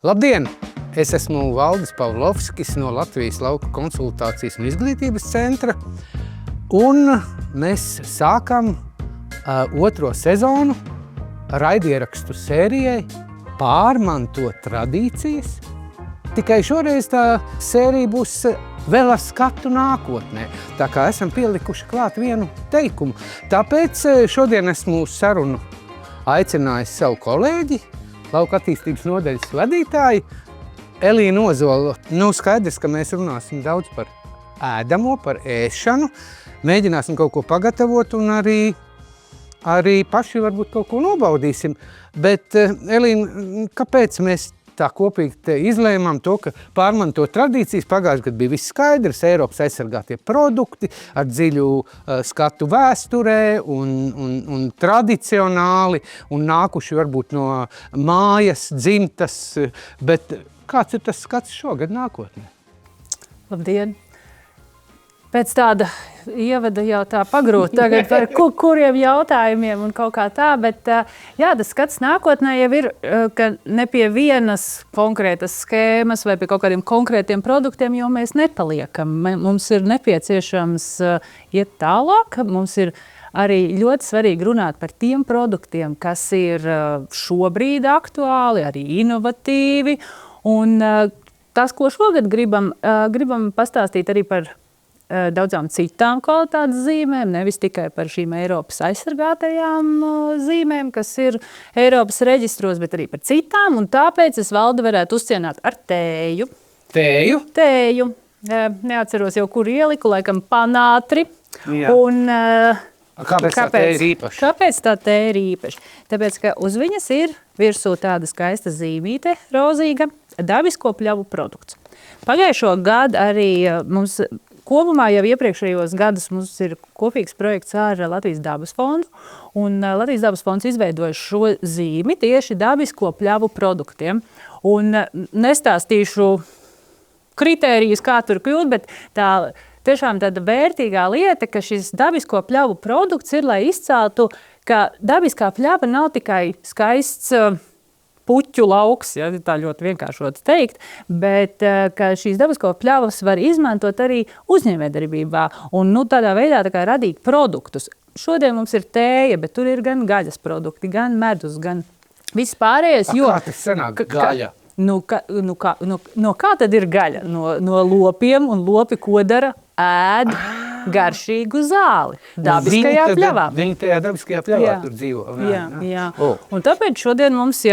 Labdien! Es esmu Valdis Pavlovskis no Latvijas lauku konsultācijas un izglītības centra. Un mēs sākam otro sezonu raidierakstu sērijai Pārmantot tradīcijas. Tikai šoreiz tā sērija būs vēl ar skatu nākotnē, tā kā esam pielikuši klāt vienu teikumu. Tāpēc šodien esmu uz sarunu aicinājis savu kolēģi, lauka attīstības nodaļas vadītāju, Elīnu Ozolu. Skaidrs, ka mēs runāsim daudz par ēdamo, par ēšanu, mēģināsim kaut ko pagatavot un arī paši varbūt kaut ko nobaudīsim. Bet, Elīna, kāpēc mēs tā kopīgi izlēmām to, ka pārmantot tradīcijas pagājušajā gadā bija viss skaidrs, Eiropas aizsargātie produkti ar dziļu skatu vēsturē un tradicionāli un nākuši varbūt no mājas, dzimtas, bet kāds ir tas skats šogad nākotnē? Labdien! Pēc tāda ievada jau tā pagrūt tagad par kuriem jautājumiem un kaut kā tā, bet jā, tas skats nākotnē jau ir, ka ne pie vienas konkrētas skēmas vai pie kaut kādiem konkrētiem produktiem, jo mēs nepaliekam. Mums ir nepieciešams iet tālāk, mums ir arī ļoti svarīgi runāt par tiem produktiem, kas ir šobrīd aktuāli, arī inovatīvi, un tas, ko šogad gribam pastāstīt arī par daudzām citām kvalitātes zīmēm, nevis tikai par šīm Eiropas aizsargātajām zīmēm, kas ir Eiropas reģistros, bet arī par citām, un tāpēc es Valdi varētu uzcienāt ar tēju. Tēju? Tēju. Neatceros jau, kur ieliku, laikam panātri. Jā. Un Kāpēc tā tēja ir īpaša? Kāpēc tā tēja ir īpaša? Tāpēc, ka uz viņas ir virsū tāda skaista zīmīte, rozīga, dabisko pļavu produkts. Pagājušo gadu arī mums kopumā jau iepriekšējos gadus mums ir kopīgs projekts ar Latvijas dabas fondu, un Latvijas dabas fonds izveidoja šo zīmi tieši dabisko pļavu produktiem. Un nestāstīšu kritērijus, kā tur kļūt, bet tā tiešām tāda vērtīgā lieta, ka šis dabisko pļavu produkts ir, lai izceltu, ka dabiskā pļava nav tikai skaists puķu lauks, ja tā ļoti vienkāršot teikt, bet ka šīs dabisko pļavas var izmantot arī uzņēmējdarbībā un tādā veidā radīt produktus. Šodien mums ir tēja, bet tur ir gan gaļas produkti, gan medus, gan viss pārējais. Kā tas sanāk gaļa? No kā tad ir gaļa? No lopiem, un lopi ko dara? Ēd garšīgu zāli dabiskajā pļavā. Viņi tajā dabiskajā pļavā tur dzīvo. Jā. Un tāpēc šodien mums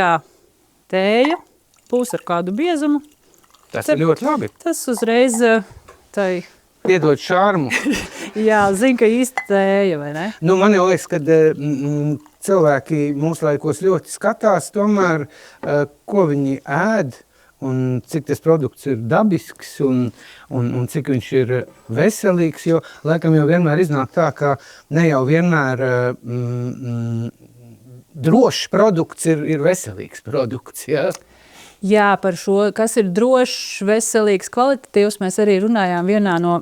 tēja, pūs ar kādu biezumu. Tas ir ļoti labi. Tas uzreiz tai piedod šarmu. Jā, zinu, ka īsti tēja, vai ne? Man jau liekas, ka cilvēki mūsu laikos ļoti skatās tomēr, ko viņi ēd un cik tas produkts ir dabisks un cik viņš ir veselīgs, jo laikam jau vienmēr iznāk tā, ka ne jau vienmēr drošs produkts ir veselīgs produkts, jā? Jā, par šo, kas ir drošs, veselīgs, kvalitatīvs, mēs arī runājām vienā no,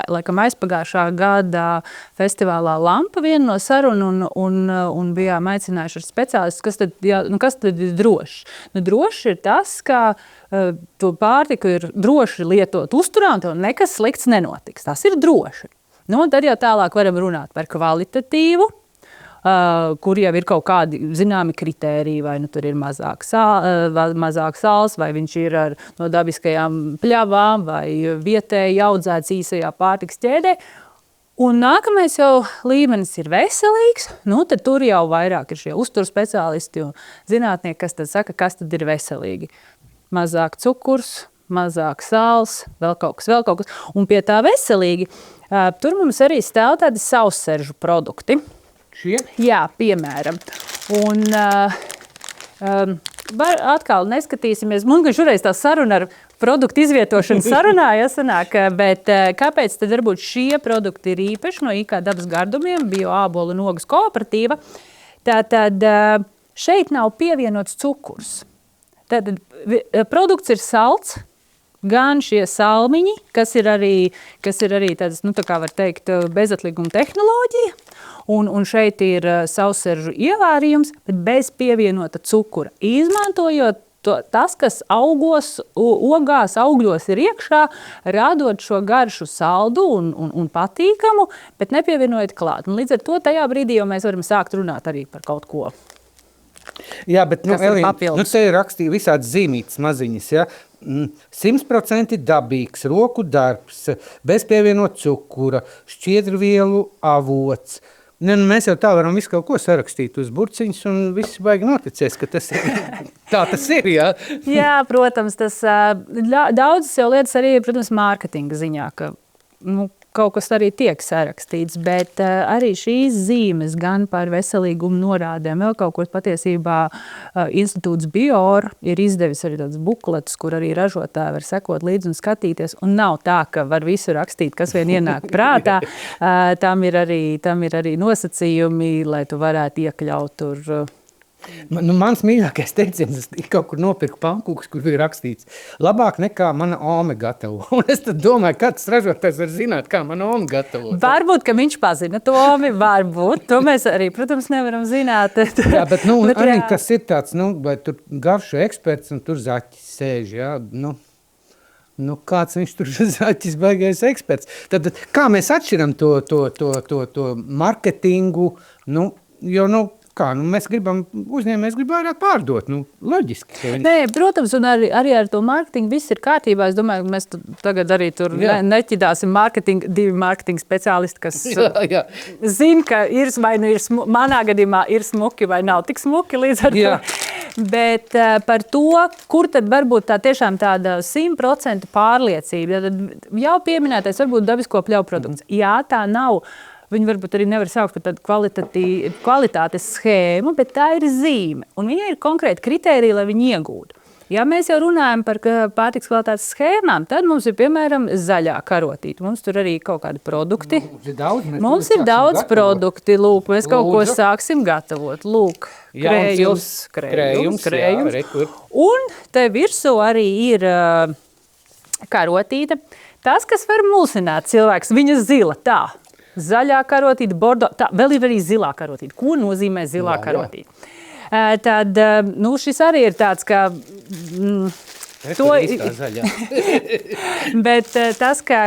laikam aizpagājušā gada festivālā Lampa viena no sarunu un bijām aicinājuši ar speciālistus, kas tad ir drošs? Drošs ir tas, ka to pārtiku ir droši lietot uzturā un tev nekas slikts nenotiks. Tas ir droši. Tad jau tālāk varam runāt par kvalitatīvu, kur jau ir kaut kādi zināmi kritēriji, vai tur ir mazāk sāls, vai viņš ir no dabiskajām pļavām, vai vietēji audzēts īsajā pārtikas ķēdē. Un nākamais jau līmenis ir veselīgs, tad tur jau vairāk ir šie uzturu speciālisti un zinātnieki, kas tad saka, kas tad ir veselīgi. Mazāk cukurs, mazāk sāls, vēl kaut kas. Un pie tā veselīgi, tur mums arī stāv tādi sausseržu produkti. Šie? Jā, piemēram. Un atkal neskatīsimies. Mums gan šoreiz tā saruna ar produktu izvietošanu sarunā jāsanāk, bet kāpēc tad varbūt šie produkti ir īpaši no IK dabas gardumiem, Bioābolu un ogas kooperatīva? Tātad šeit nav pievienots cukurs. Tātad produkts ir salds, gan šie salmiņi, kas ir arī tādas, tā kā var teikt, bezatlīguma tehnoloģija, un šeit ir sausseržu ievārījums, bet bez pievienota cukura. Izmantojot tas, kas augos, ogās, augļos ir iekšā, rādot šo garšu saldu un patīkamu, bet nepievienojot klāt. Un līdz ar to tajā brīdī jau mēs varam sākt runāt arī par kaut ko. Jā, bet Elīna, te ir rakstīja visādi zīmītas maziņas, ja? 100% dabīgs, roku darbs, bez pievienot cukura, šķiedrvielu avots. Mēs jau tā varam visu kaut ko sarakstīt uz burciņas un viss baigi noticēs, ka tas ir. Tā tas ir, jā? Jā, protams, tas daudzas jau lietas arī, protams, mārketinga ziņā, ka kaut kas arī tiek sarakstīts, bet arī šīs zīmes gan par veselīgumu norādēm, vēl kaut ko patiesībā institūts Bior ir izdevis arī tāds bukletus, kur arī ražotāji var sekot līdzi un skatīties, un nav tā, ka var visu rakstīt, kas vien ienāk prātā. Tam ir arī nosacījumi, lai tu varētu iekļaut tur. Mans mīļākais teiciens, es kaut kur nopirku pankūkus, kur bija rakstīts labāk nekā mana ome gatavo. Un es tad domāju, kāds ražotājs var zināt, kā mana ome gatavo. Varbūt, ka viņš pazina to omi, varbūt. To mēs arī, protams, nevaram zināt. Jā, bet arī tas ir tāds, vai tur garšu eksperts un tur zaķis sēž, jā, kāds viņš tur zaķis baigais eksperts. Tad kā mēs atšķiram to marketingu, jo, mēs gribam, uzņēmējs grib vairāk pārdot, loģiski. Nē, protams, un arī ar to mārketingu viss ir kārtībā. Es domāju, ka mēs tagad arī tur neķidāsim divi mārketinga speciālisti, kas zina, ka ir vai nu ir manā gadījumā ir smuki vai nav tik smuki līdz ar to. Bet par to, kur tad varbūt tā tiešām tāda 100% pārliecība, tad jau pieminētais varbūt dabisko pļauju produkts. Jā, tā nav. Viņi varbūt arī nevar saukt par tādu kvalitātes schēmu, bet tā ir zīme. Un viņai ir konkrēti kritēriji, lai viņi iegūtu. Ja mēs jau runājam par pārtikas kvalitātes schēmām, tad mums ir, piemēram, zaļā karotīte. Mums tur arī kaut kādi produkti. Mums ir daudz produkti. Lūk, mēs kaut ko sāksim gatavot. Lūk, krējums. Un te virsū arī ir karotīte. Tas, kas var mulsināt cilvēks, viņa zila tā. Zaļā karotīte, bordo, tā, vēl ir arī zilā karotīte. Ko nozīmē zilā karotīte? Tad, šis arī ir tāds, ka... Bet tas, ka...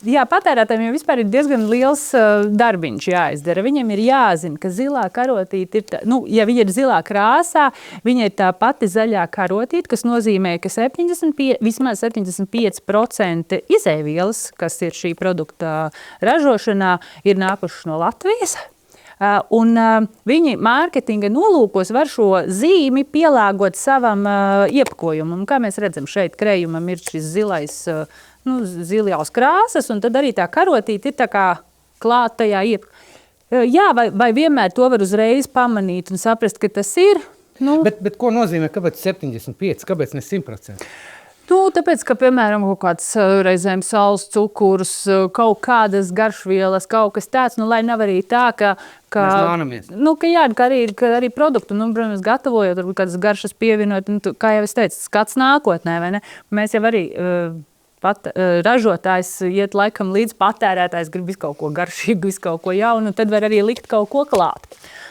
Jā, patērētājiem jau vispār ir diezgan liels darbiņš jāizdara. Viņam ir jāzina, ka zilā karotīte ir, ja viņa ir zilā krāsā, viņa ir tā pati zaļā karotīte, kas nozīmē, ka vismaz 75% izēvielas, kas ir šī produkta ražošanā, ir nākušas no Latvijas. Un viņi mārketinga nolūkos var šo zīmi pielāgot savam iepakojumam. Kā mēs redzam, šeit krējumam ir šis zilais zilās krāsas, un tad arī tā karotīte ir tā kā klāt tajā Jā, vai vienmēr to var uzreiz pamanīt un saprast, ka tas ir? Bet ko nozīmē, kāpēc 75, kāpēc ne 100%? Tāpēc, ka, piemēram, kaut kāds reizēm sāls cukurs, kaut kādas garšvielas, kaut kas tāds, lai nav arī tā, ka mēs mānamies. Ka arī produktu, protams, gatavojot, varbūt kādas garšas pievienot, kā jau es teicu, skats nākotnē, vai ne? Mēs jau arī... ražotājs iet laikam līdz patērētājs, grib visu kaut ko garšīgu, visu kaut ko jaunu, un tad var arī likt kaut ko klāt.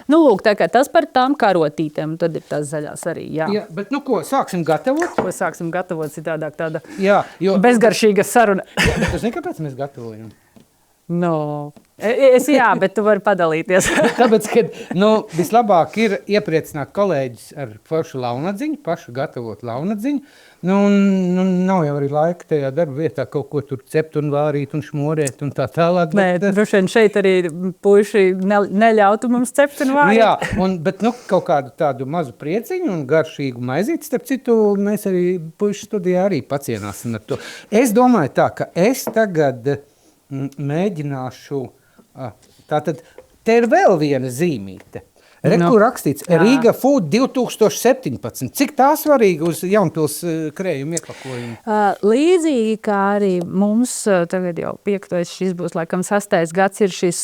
Lūk, tā kā tas par tām karotītēm, tad ir tās zaļās arī, jā. Jā, bet ko, sāksim gatavot? Ko sāksim gatavot, citādāk tāda bezgaršīga saruna. Bet tu zini, kāpēc mēs gatavojam? Jā, bet tu vari padalīties. Tāpēc, ka vislabāk ir iepriecināt kolēģis ar foršu launadziņu, pašu gatavot launadziņu. Nav jau arī laika tajā darba vietā kaut ko tur cept un vārīt un šmorēt un tā tālāk. Nē, droši vien šeit arī puiši neļautu mums cept un vārīt. Jā, bet kaut kādu tādu mazu prieciņu un garšīgu maizīti, starp citu, mēs arī puiši studijā arī pacienāsim ar to. Es domāju tā, ka es tagad mēģināšu, tātad te ir vēl viena zīmīte. Kur rakstīts Riga Food 2017. Cik tā svarīga uz Jaunpils krējuma iepakojumu? Līdzīgi kā arī mums, tagad jau 5. šis būs laikam 6. gads, ir šis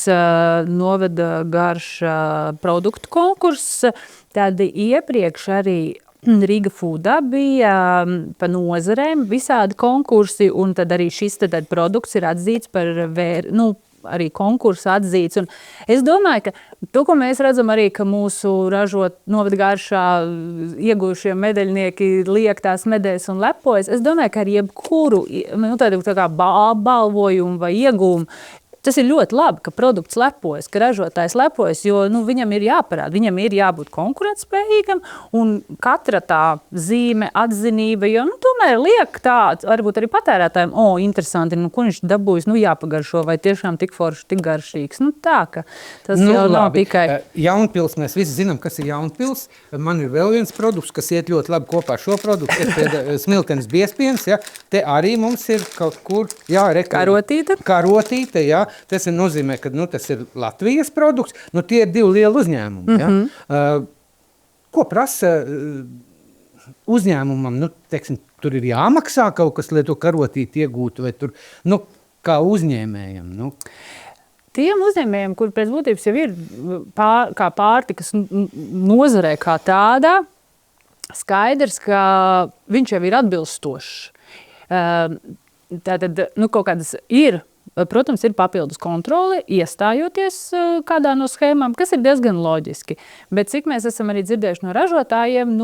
novada garša produktu konkurss, tad iepriekš arī Riga Foodā bija pa nozarēm visādi konkursi, un tad arī šis tad produkts ir atzīts par arī konkursu atzīts. Un es domāju, ka to, ko mēs redzam arī, ka mūsu ražot Novadgaršā ieguvušie medaļnieki liek tās medaļas un lepojas, es domāju, ka ar jebkuru tādu tā kā balvojumu vai iegūmu, tas ir ļoti labi, ka produkts lepojas, ka ražotājs lepojas, jo viņam ir jāparāda, viņam ir jābūt konkurētspējīgam, un katra tā zīme, atzinība, jo tomēr liek tāds, varbūt arī patērētājiem, interesanti, ko viņš dabūjis, jāpagaršo, vai tiešām tik forši, tik garšīgs. Tā, ka tas jau nav tikai... Jaunpils, mēs visi zinām, kas ir Jaunpils. Man ir vēl viens produkts, kas iet ļoti labi kopā ar šo produktu, ir smiltenes biezpiens, ja. Te arī mums ir kaut kur, karotīte, ja. Tas nozīmē, ka tas ir Latvijas produkts. Tie ir 2 lieli uzņēmumi. Ja? Ko prasa uzņēmumam? Teiksim, tur ir jāmaksā kaut kas, lai to karotīti iegūtu, vai tur, kā uzņēmējam? Tiem uzņēmējiem, kur pēc būtības jau ir kā pārtikas nozarē kā tādā, skaidrs, ka viņš jau ir atbilstošs. Tātad, kaut kādas ir, protams, ir papildus kontrole, iestājoties kādā no schēmām, kas ir diezgan loģiski. Bet cik mēs esam arī dzirdējuši no ražotājiem,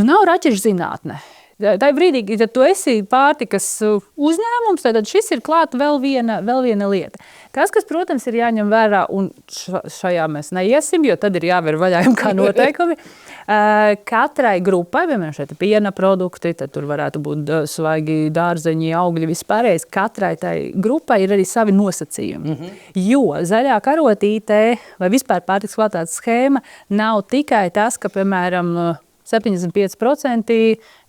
nav raķešu zinātne. Tā brīdī, ja tu esi pārtikas uzņēmums, tad šis ir klāt vēl viena lieta. Tas, kas, protams, ir jāņem vērā, un šajā mēs neiesim, jo tad ir jāver vaļā kā noteikumi. Katrai grupai, piemēram, šeit piena produkti, tad tur varētu būt svaigi dārzeņi, augļi, vispārējais. Katrai tai grupai ir arī savi nosacījumi. Jo zaļā karotītē vai vispār pārtikas kvalitātes schēma nav tikai tas, ka, piemēram, 75%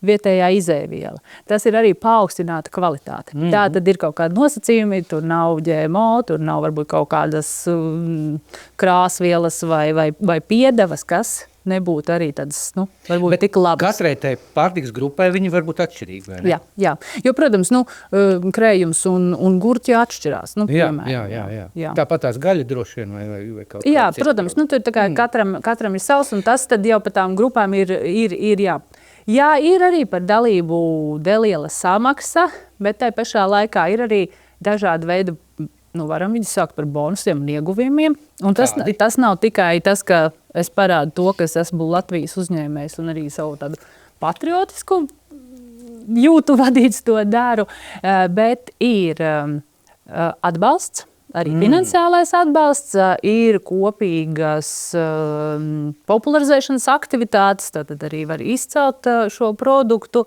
vietējā izēviela. Tas ir arī paaugstināta kvalitāte. Tā tad ir kaut kādi nosacījumi, tur nav GMO, tur nav varbūt kaut kādas krāsvielas vai piedevas, kas nebūtu arī tādas, varbūt bet tik labas. Katrai tai pārtikas grupai viņi var būt atšķirīgi, vai ne? Jā. Jo, protams, krējums un gurķi atšķirās. Jā. Tāpat tās gaļa droši vien vai kaut kā. Jā, protams, tur tā kā katram ir savs, un tas tad jau par tām grupām ir jā. Jā, ir arī par dalību neliela samaksa, bet tai pašā laikā ir arī dažādi veidi, varam viņus sākt par bonusiem un ieguvumiem. Un tas nav tikai tas, ka es parādu to, ka es esmu Latvijas uzņēmējs un arī savu tādu patriotisku jūtu vadīts to daru, bet ir atbalsts, arī finansiālais atbalsts, ir kopīgas popularizēšanas aktivitātes, tad arī var izcelt šo produktu.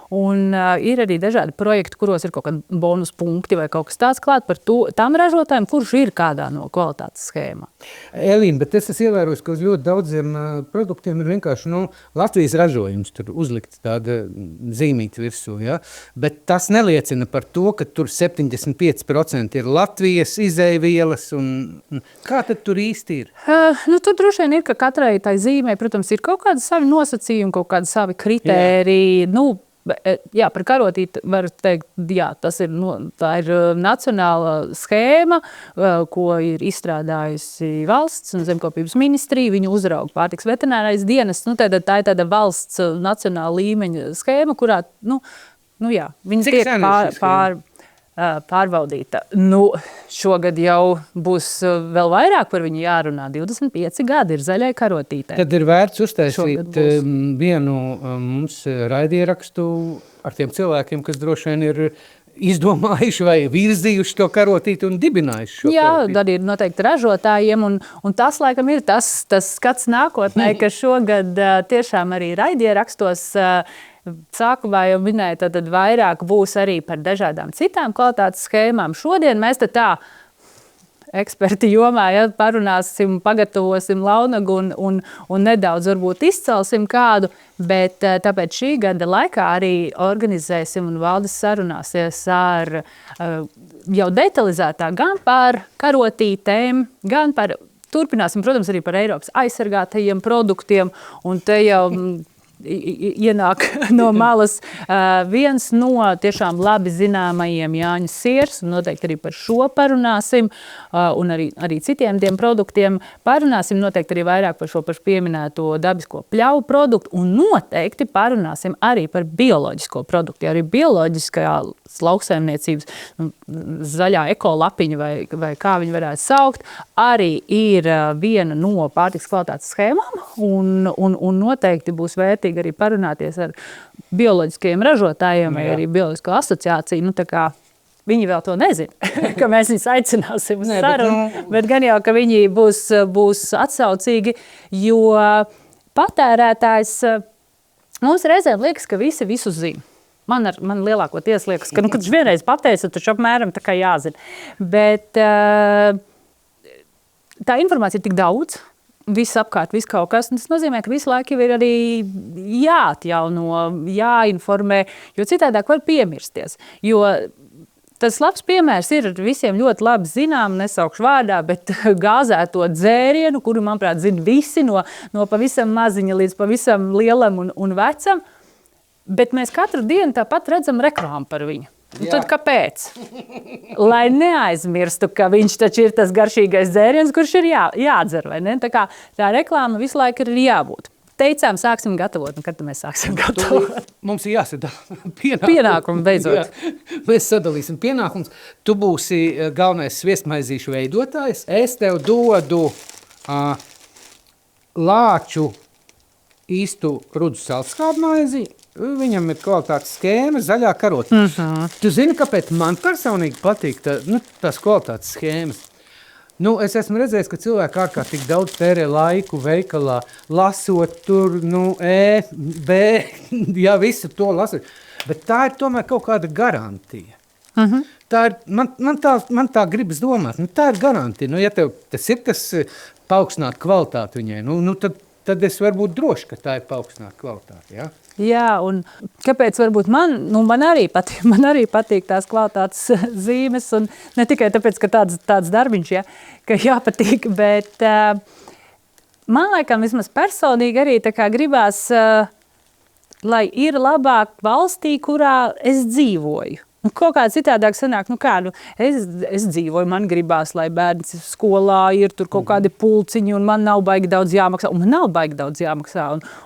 Un ir arī dažādi projekti, kuros ir kaut kādi bonus punkti vai kaut kas tāds klāt par tām ražotājiem, kurš ir kādā no kvalitātes schēmā. Elīna, bet es esmu ievērojis, ka uz ļoti daudziem produktiem ir vienkārši Latvijas ražojums, tur uzlikts tāda zīmīta virsū, ja? Bet tas neliecina par to, ka tur 75% ir Latvijas izēvielas, un kā tad tur īsti ir? Tur droši vien ir, ka katrai tai zīmē, protams, ir kaut kādi savi nosacījumi, kaut kādi savi kritēriji, Jā, par karotīti var teikt, tā ir nacionāla schēma, ko ir izstrādājusi valsts un zemkopības ministrija, viņu uzrauga pārtiks veterinārais dienests, tā ir tāda valsts nacionāla līmeņa schēma, kurā, viņas tiek pārbaudīta. Šogad jau būs vēl vairāk par viņu jārunā. 25 gadi ir zaļai karotītei. Tad ir vērts uztaisīt vienu mums raidierakstu ar tiem cilvēkiem, kas droši vien ir izdomājuši vai virzījuši to karotīti un dibinājuši šo karotīti. Jā, tad ir noteikti ražotājiem, un tas, laikam, ir tas skats nākotnē, ka šogad tiešām arī raidierakstos sākumā jau minēja, tad vairāk būs arī par dažādām citām kvalitātes schēmām. Šodien mēs tā eksperti jomā parunāsim, pagatavosim launagu un nedaudz varbūt izcelsim kādu, bet tāpēc šī gada laikā arī organizēsim un valdes sarunāsies ar jau detalizētāk gan par karotītēm, gan par, turpināsim, protams, arī par Eiropas aizsargātajiem produktiem, un te jau ienāk no malas viens no tiešām labi zināmajiem Jāņa siers, un noteikti arī par šo parunāsim, un arī citiem tiem produktiem parunāsim, noteikti arī vairāk par šo pašu pieminēto dabisko pļauju produktu, un noteikti parunāsim arī par bioloģisko produktu, jo arī bioloģiskajā lauksaimniecības zaļā ekolapiņa vai kā viņi varētu saukt, arī ir viena no pārtikas kvalitātes schēmām, un noteikti būs vērtīgi arī parunāties ar bioloģiskajiem ražotājiem vai arī bioloģisko asociāciju. Nu, tā kā viņi vēl to nezina, ka mēs viņus aicināsim uz sarunu, bet gan jau, ka viņi būs atsaucīgi, jo patērētājs mums reizēm liekas, ka visi visu zina. Man lielākoties liekas, ka, kad viņš vienreiz pateica, taču apmēram tā kā jāzina. Bet tā informācija ir tik daudz, viss apkārt, viss kaut kas, un tas nozīmē, ka visu laiku ir arī jāatjauno, jāinformē, jo citādāk var piemirsties. Jo tas labs piemērs ir visiem ļoti labi zinām, nesaukšu vārdā, bet gāzēto dzērienu, kuru, manuprāt, zina visi no pavisam maziņa līdz pavisam lielam un vecam. Bet mēs katru dienu tāpat redzam reklāmu par viņu. Un tad kāpēc? Lai neaizmirstu, ka viņš taču ir tas garšīgais dzēriens, kurš ir jādzer, vai ne? Tā kā tā reklāma visu laiku ir jābūt. Teicām, sāksim gatavot, un kad mēs sāksim gatavot? Mums ir jāsadala pienākumi beidzot. Jā, mēs sadalīsim pienākumus. Tu būsi galvenais sviestmaizīšu veidotājs. Es tev dodu lāču īstu rudu saltskābmaizi. Viņam ir kvalitātes schēma, zaļā karota. Tu zini, kāpēc man personīgi patīk tās kvalitātes schēmas? Es esmu redzējis, ka cilvēki ārkārtīgi daudz tērē laiku veikalā, lasot tur, B, jā, visu to lasot. Bet tā ir tomēr kaut kāda garantija. Tā ir, man tā gribas domāt, tā ir garantija. Ja tev tas ir kas paaugstināt kvalitāti viņai, tad es varu būt droši, ka tā ir paaugstināt kvalitāti, jā? Jā, un kāpēc varbūt man arī patīk tās kvalitātes zīmes, un ne tikai tāpēc, ka tāds darbiņš, ka jāpatīk, bet man laikam vismaz personīgi arī tā kā gribās, lai ir labāk valstī, kurā es dzīvoju. Kaut kā citādāk sanāk, es dzīvoju, man gribās, lai bērns skolā ir tur kaut kādi pulciņi, un man nav baigi daudz jāmaksā, un man nav baigi daudz jāmaksā,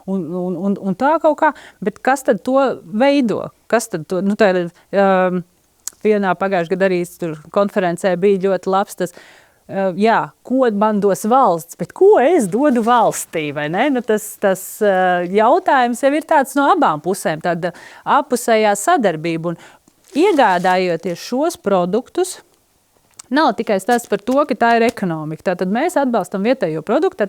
un tā kaut kā, bet kas tad to veido? Kas tad to, tā ir vienā pagājušajā gadā arī tur konferencē bija ļoti labs tas, ko man dos valsts, bet ko es dodu valstī, vai ne? Tas jautājums jau ir tāds no abām pusēm, tāda apusējā sadarbība, un iegādājoties šos produktus, nav tikai stāsts par to, ka tā ir ekonomika. Tātad mēs atbalstam vietējo produktu,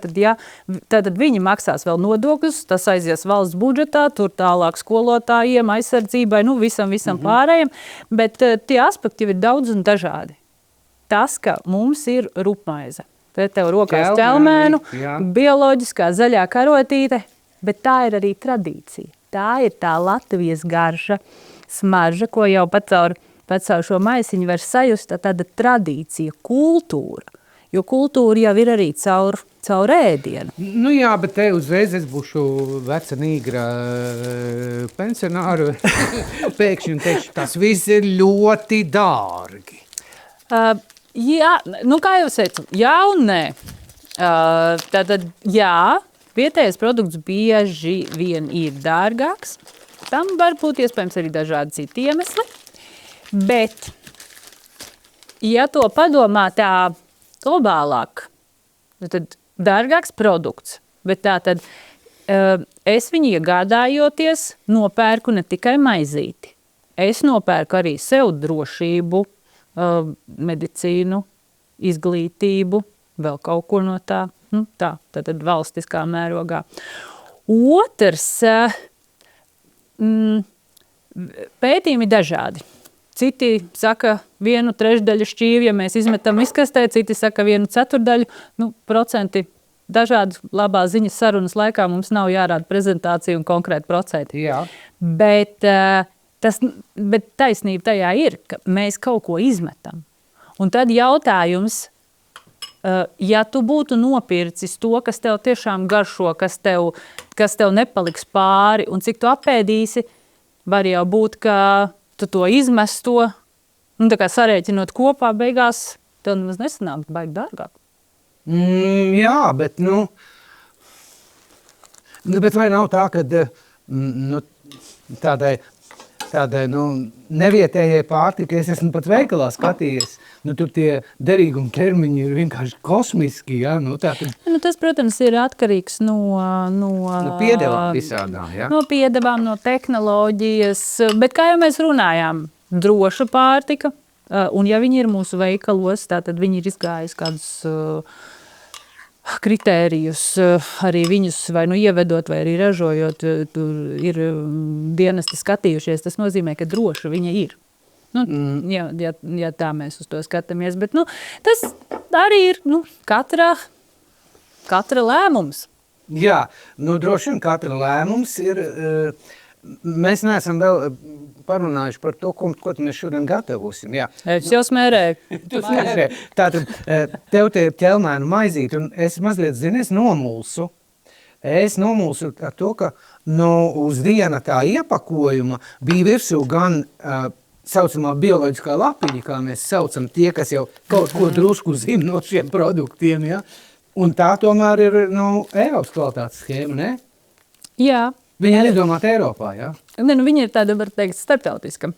tātad viņi maksās vēl nodokļus, tas aizies valsts budžetā, tur tālāk skolotājiem, aizsardzībai, visam pārējiem, bet tie aspekti ir daudz un dažādi. Tas, ka mums ir rupmaize, tev rokās ķelmēnu, bioloģiskā zaļā karotīte, bet tā ir arī tradīcija. Tā ir tā Latvijas garša, smarža, ko jau pat caur šo maisiņu var sajust, tāda tradīcija, kultūra. Jo kultūra jau ir arī caur ēdienu. Jā, bet te uzreiz es būšu veca nīgra pensionāru pēkšņi un teikšu, tas viss ir ļoti dārgi. Jā, kā jau teicu, jā un nē. Tātad, jā, vietējais produkts bieži vien ir dārgāks. Tam var būt iespējams arī dažādi citi iemesli, bet, ja to padomā tā globālāk, tad dārgāks produkts, bet tā tad es viņu iegādājoties nopērku ne tikai maizīti. Es nopērku arī sev drošību, medicīnu, izglītību, vēl kaut ko no tā, tad valstiskā mērogā. Otrs, pētījumi dažādi. Citi saka 1/3 šķīvi, ja mēs izmetam izkastē, citi saka 1/4, procenti dažādi labā ziņas sarunas laikā mums nav jārāda prezentācija un konkrēti procenti. Jā. Bet taisnība tajā ir, ka mēs kaut ko izmetam. Un tad jautājums, ja tu būtu nopircis to, kas tev tiešām garšo, kas tev nepaliks pāri, un cik tu apēdīsi, var jau būt, ka tu to izmesto, tā kā sarēķinot kopā, beigās tev nemaz nesanāk baigi dārgāk. Jā, bet, bet vai nav tā, ka tādai nevietējai pārtikai, es esmu pat veikalā skatījies, tur tie derīguma termiņi ir vienkārši kosmiski, ja? Tas, protams, ir atkarīgs no piedevām visādām, ja? No piedevām, no tehnoloģijas, bet kā jau mēs runājām, droša pārtika, un ja viņi ir mūsu veikalos, tad viņi ir izgājis kādus kritērijus, arī viņus vai ievedot, vai arī ražojot, tur ir dienesti skatījušies, tas nozīmē, ka droši viņa ir. Ja tā mēs uz to skatāmies, bet tas arī ir katra lēmums. Jā, droši vien katra lēmums ir, mēs neesam vēl parunājuši par to, ko mēs šodien gatavosim. Jā. Es jau smērēju. Tātad, tev te ir ķelmēnu maizīte, un es mazliet, es nomulsu. Es nomulsu ar to, ka uz viena tā iepakojuma bija virsū gan saucamā bioloģiskā lapiņa, kā mēs saucam, tie, kas jau kaut ko drusku zina no šiem produktiem. Ja? Un tā tomēr ir Eiropas kvalitātes schēma, ne? Jā. Viņa ir izdomāta Eiropā, jā? Viņa ir tāda, var teikt, starptautiska.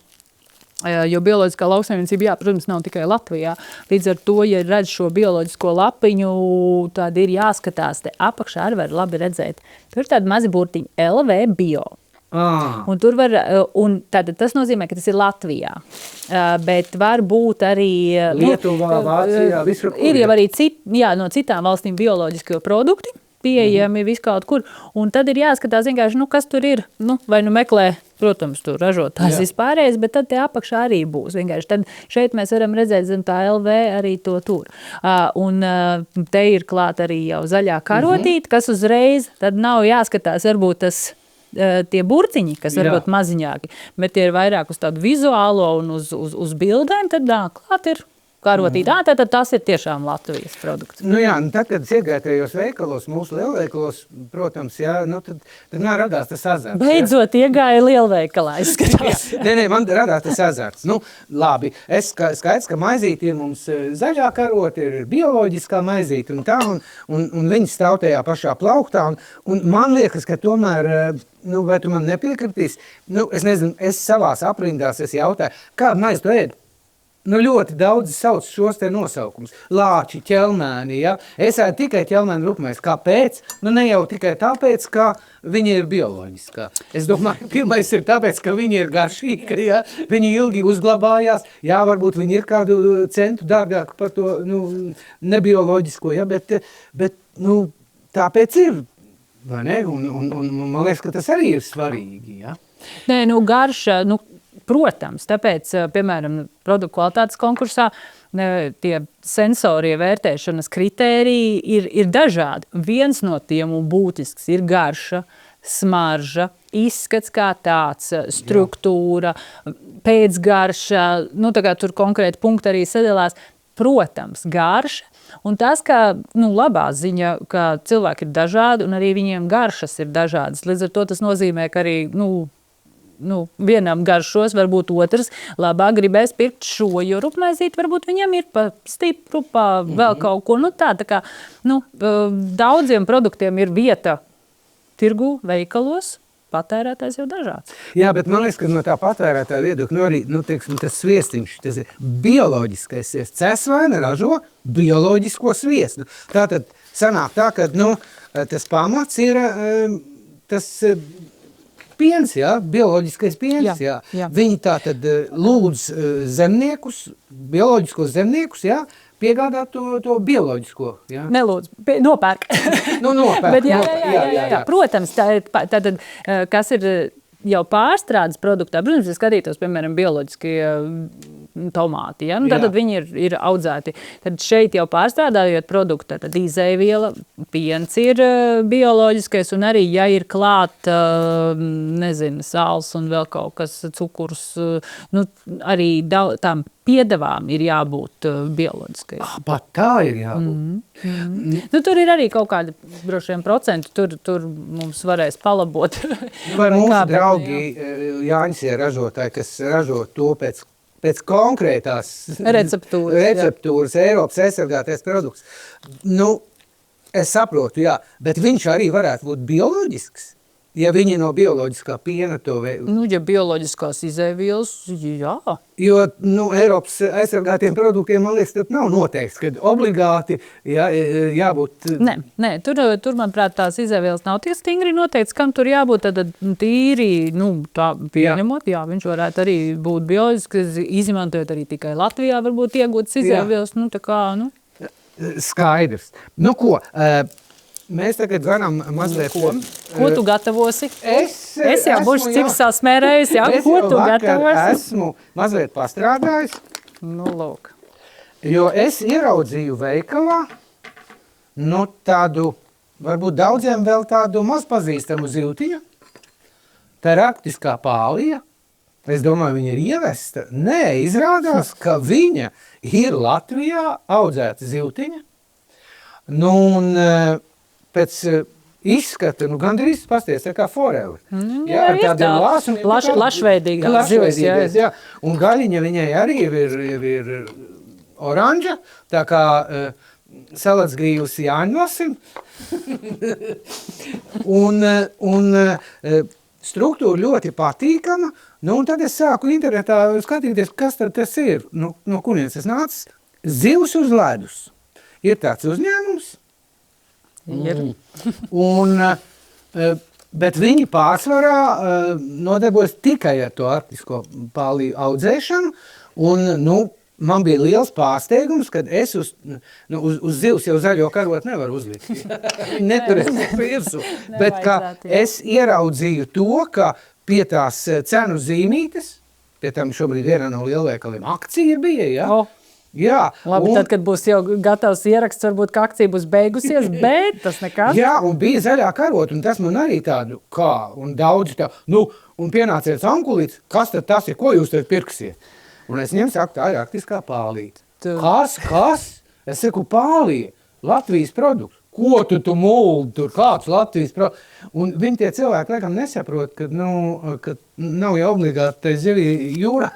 Jo bioloģiskā lauksaimniecība, protams, nav tikai Latvijā. Līdz ar to, ja redz šo bioloģisko lapiņu, tad ir jāskatās. Te apakšā arī var labi redzēt. Tur ir tādi mazi burtiņi LV Bio. Un tur var, un tātad tas nozīmē, ka tas ir Latvijā. Bet var būt arī Lietuvā, Vācijā, visur. Ir jau arī no citām valstīm bioloģiskie produkti pieejami viskaut kur, un tad ir jāskatās vienkārši, kas tur ir, vai meklē, protams, tur ražotājs vispārējais, bet tad te apakšā arī būs vienkārši. Tad šeit mēs varam redzēt zem tā LV arī to tur. Un te ir klāt arī jau zaļā karotīte, kas uzreiz, tad nav jāskatās, varbūt tas tie burciņi, kas varbūt maziņāki, bet tie ir vairāk uz tādu vizuālo un uz bildēm, tad klāt ir karotīte. Tad tas ir tiešām Latvijas produkts. Tad, kad es iegāju tajos veikalos, mūsu lielveikalos, protams, tad radās tas azarts. Beidzot iegāja lielveikalā, izskatās. Nē, man radās tas azarts. Labi, skaidrs, ka maizīte ir mums zaļā karote, ir bioloģiskā maizīte un tā, un viņi stāv tajā pašā plauktā, un man liekas, ka tomēr, vai tu man nepiekritīs, es nezinu, es savās aprindās jautāju, kādu maizi tu ēdi? Ļoti daudzi sauc šos te nosaukumus. Lāči, ķelmēni, ja? Es ēdu tikai ķelmēnu rupmaizi. Kāpēc? Ne jau tikai tāpēc, ka viņi ir bioloģiskā. Es domāju, pirmais ir tāpēc, ka viņi ir garšīgi, ja? Viņi ilgi uzglabājās. Jā, varbūt viņi ir kādu centu dārgāk par to nebioloģisko, ja? Bet tāpēc ir, vai ne? Un man liekas, ka tas arī ir svarīgi, ja? Nē, garša, protams, tāpēc, piemēram, produktu kvalitātes konkursā tie sensorie vērtēšanas kritēriji ir dažādi. Viens no tiem būtisks ir garša, smarža, izskats kā tāds, struktūra, pēcgarša, tā kā tur konkrēti punkti arī sadalās. Protams, garša. Un tas, ka labā ziņa, ka cilvēki ir dažādi un arī viņiem garšas ir dažādas. Līdz ar to tas nozīmē, ka arī vienam garšos, varbūt otrs labāk gribēs pirkt šo, jo rupmaizīt varbūt viņam ir pa stipru, pa vēl kaut ko. Tā kā daudziem produktiem ir vieta tirgu, veikalos, patērētājs jau dažāds. Jā, bet man liekas, ka no tā patērētāja viedokļa arī, tas sviestiņš, tas ir bioloģiskais sviests. Cēsvaina ražo bioloģisko sviestu. Tātad sanāk tā, ka tas pamats ir tas piens, bioloģiskais piens. Jā. Viņi tātad lūdz zemniekus, bioloģiskos zemniekus, piegādāt to bioloģisko. Jā. Nelūdz, nopērk. Nopērk. Bet jā. Protams, tātad, kas ir jau pārstrādes produktā, protams, ja skatītos, piemēram, bioloģiskie tomāti. Ja? Nu, tad viņi ir audzēti. Tad šeit jau pārstrādājot produktu, tad izēviela, piens ir bioloģiskais, un arī, ja ir klāt, nezinu, sāls un vēl kaut kas, cukurs, nu, arī tām piedevām ir jābūt bioloģiskai. Pat tā ir jābūt. Nu, tur ir arī kaut kādi droši vien procenti, tur mums varēs palabot. Vai mūsu draugi Jāņas ir ražotāji, kas ražo to pēc konkrētās receptūras Eiropas aizsargātais produkts. Nu, es saprotu, jā, bet viņš arī varētu būt bioloģisks. Ja viņi no bioloģiskā piena to vēl... Nu, ja bioloģiskās izēvielas, jā. Jo, nu, Eiropas aizsargātiem produktiem, man liekas, tad nav noteikts, ka obligāti jābūt... Nē, tur, manuprāt, tās izēvielas nav tik stingri noteikts, kam tur jābūt, tad tīri, nu, tā pieņemot, jā, viņš varētu arī būt bioloģisks, izmantojot arī tikai Latvijā, varbūt iegūtas izēvielas, nu, tā kā, nu... Skaidrs. Nu, ko... Mēs tagad varam mazliet... Ko tu gatavosi? Es jau būšu cik sasmērējis, jā? Ko tu gatavosi? Esmu mazliet pastrādājis. Nu, lūk. Jo es ieraudzīju veikalā, nu, tādu, varbūt daudziem vēl tādu mazpazīstamu zivtiņu. Tā ir arktiskā pālija. Es domāju, viņa ir ievesta. Nē, izrādās, ka viņa ir Latvijā audzēta zivtiņa. Nu, un... pēc izskata, nu, gandrīz pasties, tā kā foreli. Jā, ar tādiem lāsumiem. Lašveidīgās zivs, jā. Un gaļiņa viņai arī ir oranža, tā kā salacgrīvus Jāņosim. un struktūra ļoti patīkama. Nu, un tad es sāku internetā skatīties, kas tad tas ir. Nu, no kurienes es nācis? Zivs uz ledus. Ir tāds uzņēmums. Bet viņi pārsvarā nodarbojas tikai ar to arktisko pāliju audzēšanu, un, nu, man bija liels pārsteigums, kad es uz zivs jau zaļo karotu nevaru uzlikt. Neturēs pirsu, bet kā es ieraudzīju to, ka pie tās cenu zīmītes, pie tam šobrīd vienā no lielveikaliem akcija bija, ja? Jā, labi, tad, kad būs jau gatavs ieraksts, varbūt, ka akcija būs beigusies, bet tas nekas. Jā, un bija zaļā karota, un tas man arī tādu, kā, un daudzi tā, nu, un pienāciet ankulīts, kas tad tas ir, ko jūs tad pirksiet? Un es viņiem saku, tā ir arktiskā pālīte. Kas? Es saku, pālīte, Latvijas produkts. Ko tu muldi tur, kāds Latvijas produkts? Un viņi tie cilvēki, laikam, nesaprot, ka nav jau obligāti tai zivī jūrā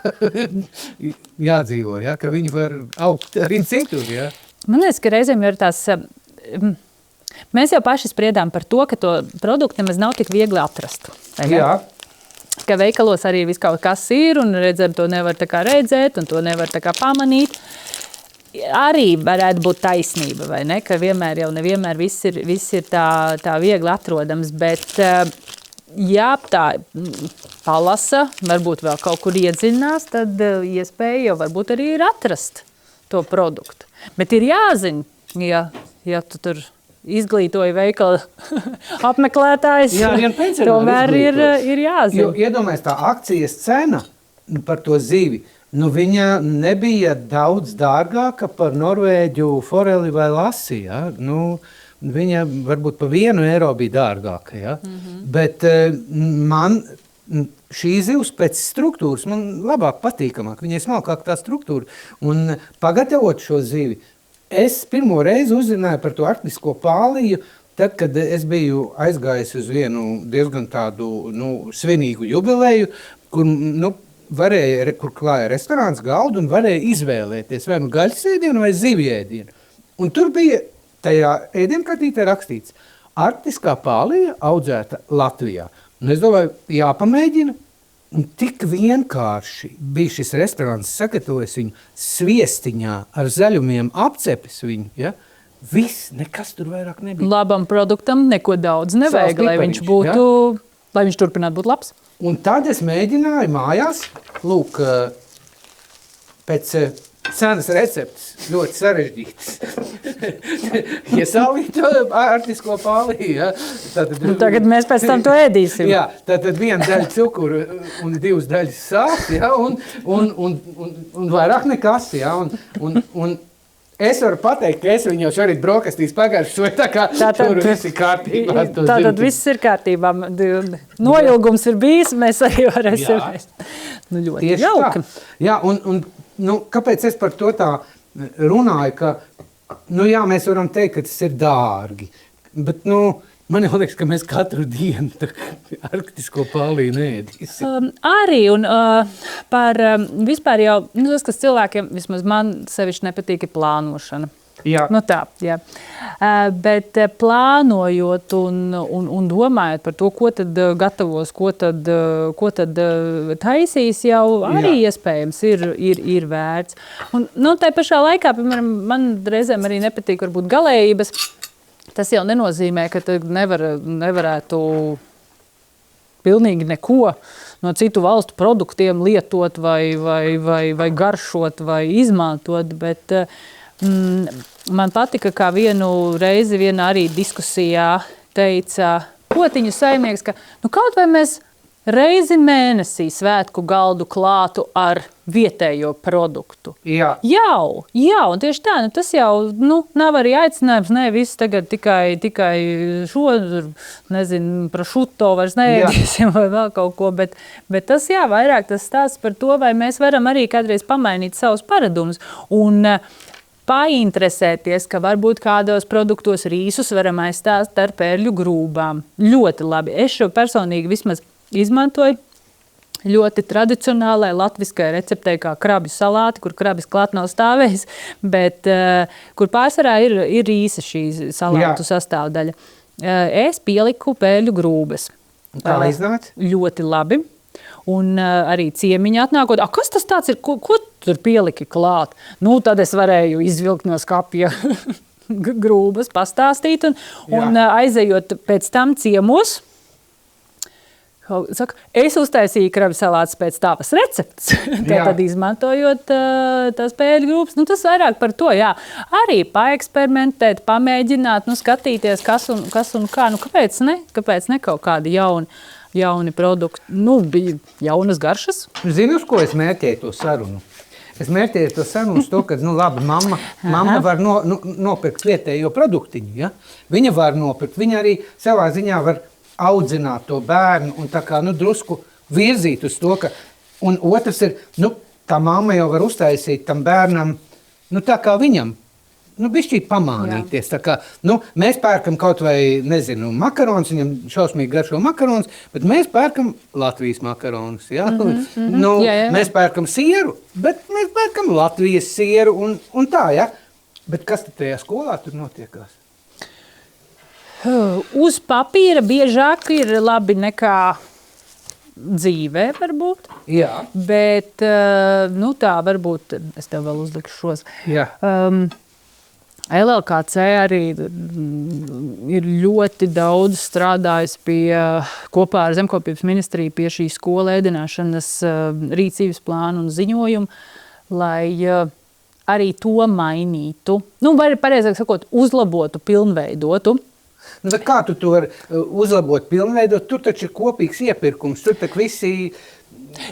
jādzīvo, ja? Ka viņi var augt arī citur. Ja? Man liekas, ka reizēm ir tās... Mēs jau paši spriedām par to, ka to produktu nemaz nav tik viegli atrast. Jā. Ka veikalos arī viss kaut kas ir, un redzēt, to nevar tā kā redzēt, un to nevar tā kā pamanīt. Arī varētu būt taisnība, vai ne? Ka vienmēr jau nevienmēr viss ir tā viegli atrodams, bet ja tā palasa, varbūt vēl kaut kur iedziļinās, tad iespēja jau varbūt arī ir atrast to produktu. Bet ir jāzina, ja tu tur izglītoji veikala apmeklētājs, tomēr ir jāzina. Jo iedomājies tā akcijas cena par to zivi, nu, viņa nebija daudz dārgāka par norvēģu foreli vai lasi, ja? Nu, viņa varbūt pa 1 eiro bija dārgāka, ja? Bet man šī zivs pēc struktūras, man labāk patīkamāk, viņai smalkāk tā struktūra. Un pagatavot šo zivi, es pirmo reizi uzzināju par to arktisko pāliju, tad, kad es biju aizgājis uz vienu diezgan tādu, nu, svinīgu jubileju, kur, nu, kur klāja restorāns galdu un varēja izvēlēties vai nu gaļasēdienu vai zivjēdienu. Un tur bija tajā ēdienkartītē rakstīts arktiskā pālija audzēta Latvijā. Un es domāju, jāpamēģina. Un tik vienkārši bija šis restorāns sagatavojis viņu sviestiņā ar zaļumiem apcepis viņu, ja? Viss, nekas tur vairāk nebija. Labam produktam neko daudz nevajag, lai viņš būtu, lai viņš turpinātu būt labs. Un tad es mēģināju mājās, lūk, pēc cenas receptes, ļoti sarežģītas, iesālīt artisko palī. Ja? Tagad mēs pēc tam to ēdīsim. Jā, tātad 1 daļa cukuru un 2 daļas sāls, ja? un vairāk nekas. Ja? Un es varu pateikt, ka es viņu jau šorīt brokastīs pagaršoju, tā kā tur viss ir kārtībā. Tātad viss ir kārtībā. Noilgums ir bijis, mēs arī varēsim. Nu, ļoti tieši jauki. Tā. Jā, un kāpēc es par to tā runāju, ka, jā, mēs varam teikt, ka tas ir dārgi, bet, man jau liekas, ka mēs katru dienu arktisko palī neēdīsim. Arī, un par vispār jau, tas, kas cilvēkiem, vismaz man sevišķi nepatīk, ir plānošana. Jā. Tā, jā. Bet plānojot un domājot par to, ko tad gatavos, ko tad taisīs, jau arī iespējams ir vērts. Un, tai pašā laikā, piemēram, man reizēm arī nepatīk varbūt galējības. Tas jau nenozīmē, ka nevarētu pilnīgi neko no citu valstu produktiem lietot vai garšot vai izmantot, bet man patika, kā vienu reizi vienā arī diskusijā teica potiņu saimnieks, ka kaut vai mēs reizi mēnesī svētku galdu klātu ar vietējo produktu. Jā. Un tieši tā, tas jau nav arī aicinājums, viss tagad tikai šo, nezinu, prosciutto vairs neēdīsim vai vēl kaut ko, bet tas vairāk tas stāsts par to, vai mēs varam arī kādreiz pamainīt savus paradumus un painteresēties, ka varbūt kādos produktos rīsus varam aizstāt ar pērļu grūbām. Ļoti labi. Es šo personīgi vismaz izmantoju ļoti tradicionālai latviskai receptei kā krabju salāti, kur krabis klāt nav stājējis, bet kur pārsvarā ir rīsa šī salātu sastāvdaļa. Es pieliku pērļu grūbes. Kā iznāca? Ļoti labi. Un arī ciemiņi atnākot, kas tas tāds ir, ko tur pieliki klāt? Tad es varēju izvilkt no skapja grūbas, pastāstīt un aizejot pēc tam ciemos. Saka, es uztaisīju krabju salātus pēc tavas receptes, tad izmantojot tās pēļu grūbas. Tas vairāk par to, arī paeksperimentēt, pamēģināt, skatīties, kas un kā. Kāpēc ne kaut kādi jauni produkti, bija jaunas garšas. Zini, uz ko es mērķēju to sarunu? Es mērķēju to sarunu uz to, ka, labi, mamma var nopirkt vietējo produktiņu, ja? Viņa var nopirkt, viņa arī savā ziņā var audzināt to bērnu un tā kā, drusku virzīt uz to, ka, un otrs ir, tā mamma jau var uztaisīt tam bērnam, tā kā viņam, bišķīt pamānīties. Tā kā, mēs pērkam kaut vai, nezinu, makaronus, viņam šausmīgi garšo makaronus, bet mēs pērkam Latvijas makaronus, ja? Mēs pērkam sieru, bet mēs pērkam Latvijas sieru un tā, ja? Bet kas tad tajā skolā tur notiekās? Uz papīra biežāk ir labi nekā dzīvē, varbūt. Jā. Bet, tā varbūt, es tev vēl uzlikšu šos. Jā. LLKC arī ir ļoti daudz strādājis kopā ar Zemkopības ministriju pie šī skola ēdināšanas rīcības plānu un ziņojumu, lai arī to mainītu. Vai pareizāk sakot, uzlabotu, pilnveidotu. Kā tu to vari uzlabot, pilnveidot? Tur taču ir kopīgs iepirkums, tur tak visi...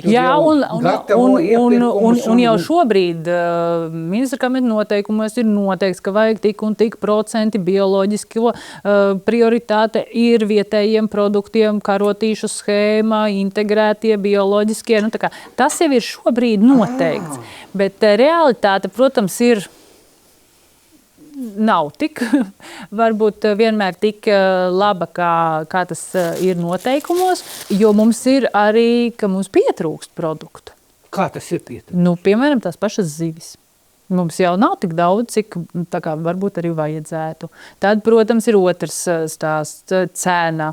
Jā, un jau šobrīd ministra kabineta noteikumos ir noteikts, ka vajag tik un tik procenti bioloģisko prioritāte ir vietējiem produktiem, karotīšu schēma, integrētie bioloģiskie. Tas jau ir šobrīd noteikts, bet realitāte, protams, nav tik, varbūt vienmēr tik laba, kā tas ir noteikumos, jo mums ir arī, ka mums pietrūkst produktu. Kā tas ir pietrūkst? Piemēram, tās pašas zivis. Mums jau nav tik daudz, cik varbūt arī vajadzētu. Tad, protams, ir otrs stāsts - cena,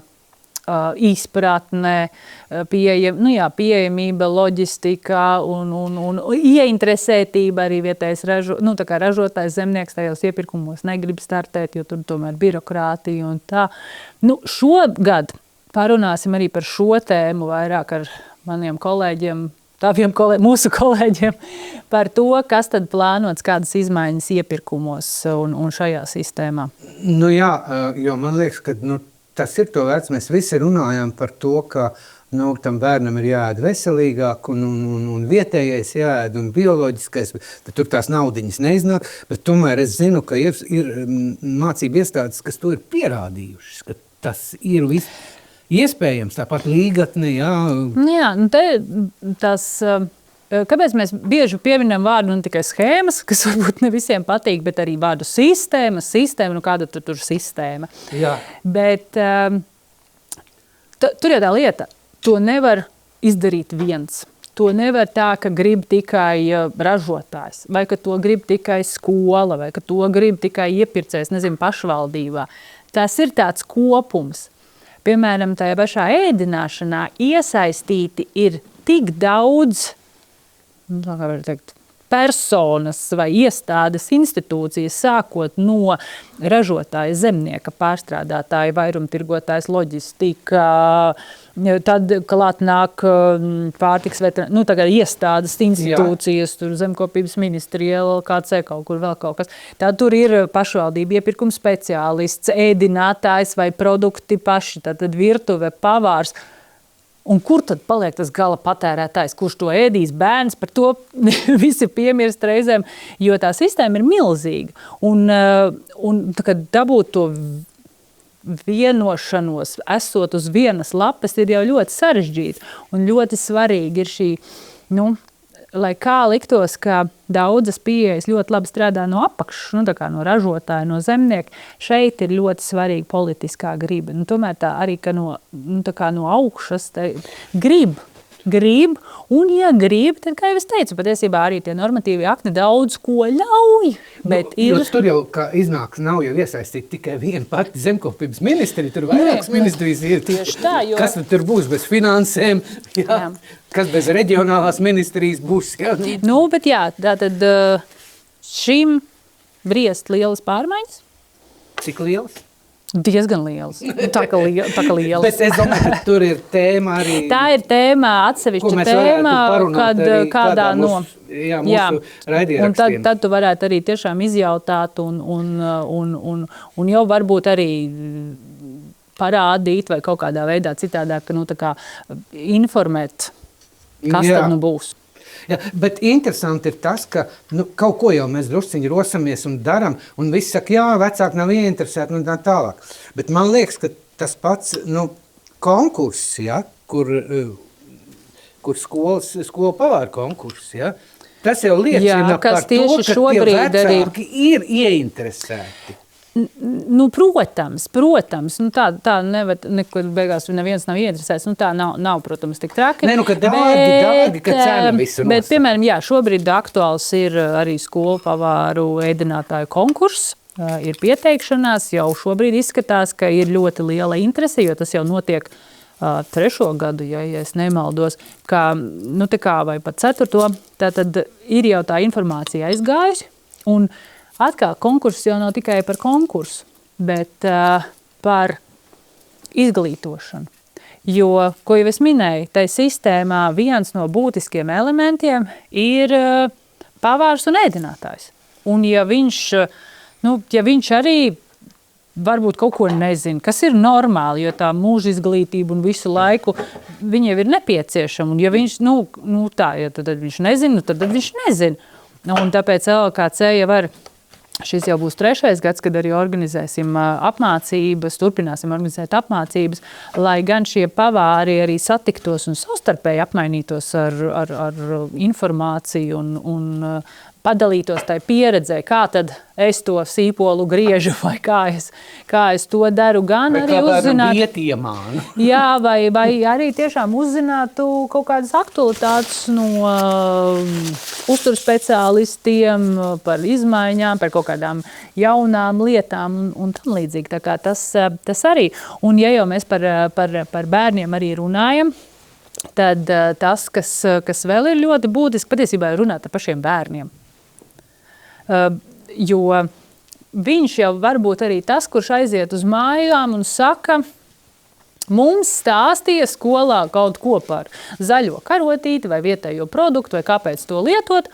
izpratne, pieejamība, loģistika un ieinteresētība arī vietējais ražotājs zemnieks tajos iepirkumos negrib startēt, jo tur tomēr birokrātija un tā. Šogad parunāsim arī par šo tēmu vairāk ar maniem kolēģiem mūsu kolēģiem par to, kas tad plānots, kādas izmaiņas iepirkumos un šajā sistēmā. Nu jā, jo man liekas, ka tas ir to vērts. Mēs visi runājam par to, ka tam bērnam ir jāēd veselīgāk un vietējais jāēd un bioloģiskais, bet tur tās naudiņas neiznāk, bet tomēr es zinu, ka ir mācību iestādes, kas to ir pierādījušas, ka tas ir iespējams, tāpat līgatne, jā. Jā, kāpēc mēs bieži pieminam vārdu tikai schēmas, kas varbūt ne visiem patīk, bet arī vārdu sistēma, kāda tur sistēma. Jā. Bet tur jau tā lieta, to nevar izdarīt viens. To nevar tā, ka grib tikai ražotājs, vai ka to grib tikai skola, vai ka to grib tikai iepircējs, pašvaldībā. Tas ir tāds kopums. Piemēram, tajā pašā ēdināšanā iesaistīti ir tik daudz, tā kā var teikt, personas vai iestādes institūcijas, sākot no ražotāja, zemnieka, pārstrādātāja, vairumtirgotājas, loģistika, tad klāt nāk pārtiks tagad iestādes institūcijas, tur zemkopības ministrija, LKC, kaut kur vēl kaut kas. Tad tur ir pašvaldība iepirkuma speciālists, ēdinātājs vai produkti paši, tad virtuve, pavārs. Un kur tad paliek tas gala patērētājs, kurš to ēdīs bērns, par to visi piemirst reizēm, jo tā sistēma ir milzīga. Un dabūt to vienošanos, esot uz vienas lapas, ir jau ļoti sarežģīti. Un ļoti svarīgi ir šī, lai kā liktos, ka daudzas pieejas ļoti labi strādā no apakšas, no ražotāja, no zemnieka, šeit ir ļoti svarīga politiskā griba. Tomēr tā arī, ka no augšas grib, un ja grib, tad, kā jau es teicu, patiesībā arī tie normatīvi akti daudz ko ļauj, bet ir... Tur jau, kā iznāks, nav jau iesaistīti tikai viena pati zemkopības ministrija, tur vairākas ministrijas ir. Tieši tā, jo... Kas tur būs bez finansēm, jā. Kas bez reģionālās ministrijas būs, jā. Bet jā, tātad šim briest lielas pārmaiņas. Cik lielas? Diezgan liels. Tā kā liels. Bet es domāju, ka tur ir tēma arī... Tā ir tēma, atsevišķa tēma, kad kādā no... mūsu raidierakstiem. Un tad tu varētu arī tiešām izjautāt un jau varbūt arī parādīt vai kaut kādā veidā citādāk, informēt, kas tad būs. Ja, bet interesanti ir tas, ka kaut ko jau mēs drusciņi rosamies un daram, un visi saka, jā, vecāki nav ieinteresēti un tā tālāk. Bet man liekas, ka tas pats konkurss, ja, kur skolu pavāru konkurss, ja, tas jau liecina par to, ka tie vecāki ir ieinteresēti. Protams, tā nevar, nekur beigās neviens nav ieinteresēts, tā nav, protams, tik traki. Ka dārgi, ka cena visu nosaka. Bet, piemēram, šobrīd aktuāls ir arī skolu pavāru ēdinātāju konkurss, ir pieteikšanās, jau šobrīd izskatās, ka ir ļoti liela interese, jo tas jau notiek 3. gadu, ja es nemaldos, vai pat 4. Tātad ir jau tā informācija aizgājusi, un atkal konkurss jau nav tikai par konkursu, bet par izglītošanu. Jo, ko jau es minēju, tai sistēmā viens no būtiskiem elementiem ir pavārs un ēdinātājs. Un ja viņš arī varbūt kaut ko nezina, kas ir normāli, jo tā mūža izglītība un visu laiku viņiem ir nepieciešama. Un ja viņš, tad viņš nezina, tad viņš nezina. Un tāpēc LKC jau var... Šis jau būs 3. gads, kad arī organizēsim apmācības, turpināsim organizēt apmācības, lai gan šie pavāri arī satiktos un savstarpēji apmainītos ar informāciju un padalītos tai pieredzē, kā tad es to sīpolu griežu vai kā es to daru, gan vai arī uzzināt. Jā, vai arī tiešām uzzinātu kaut kādas aktualitātes no uzturu speciālistiem par izmaiņām, par kaut kādām jaunām lietām un tam līdzīgi. Tā kā tas arī. Un ja jau mēs par bērniem arī runājam, tad tas, kas vēl ir ļoti būtiski, patiesībā ir runāt ar pašiem bērniem. Jo viņš jau var būt arī tas, kurš aiziet uz mājām un saka, Mums stāstīja skolā kaut ko par zaļo karotīti vai vietējo produktu, vai kāpēc to lietot.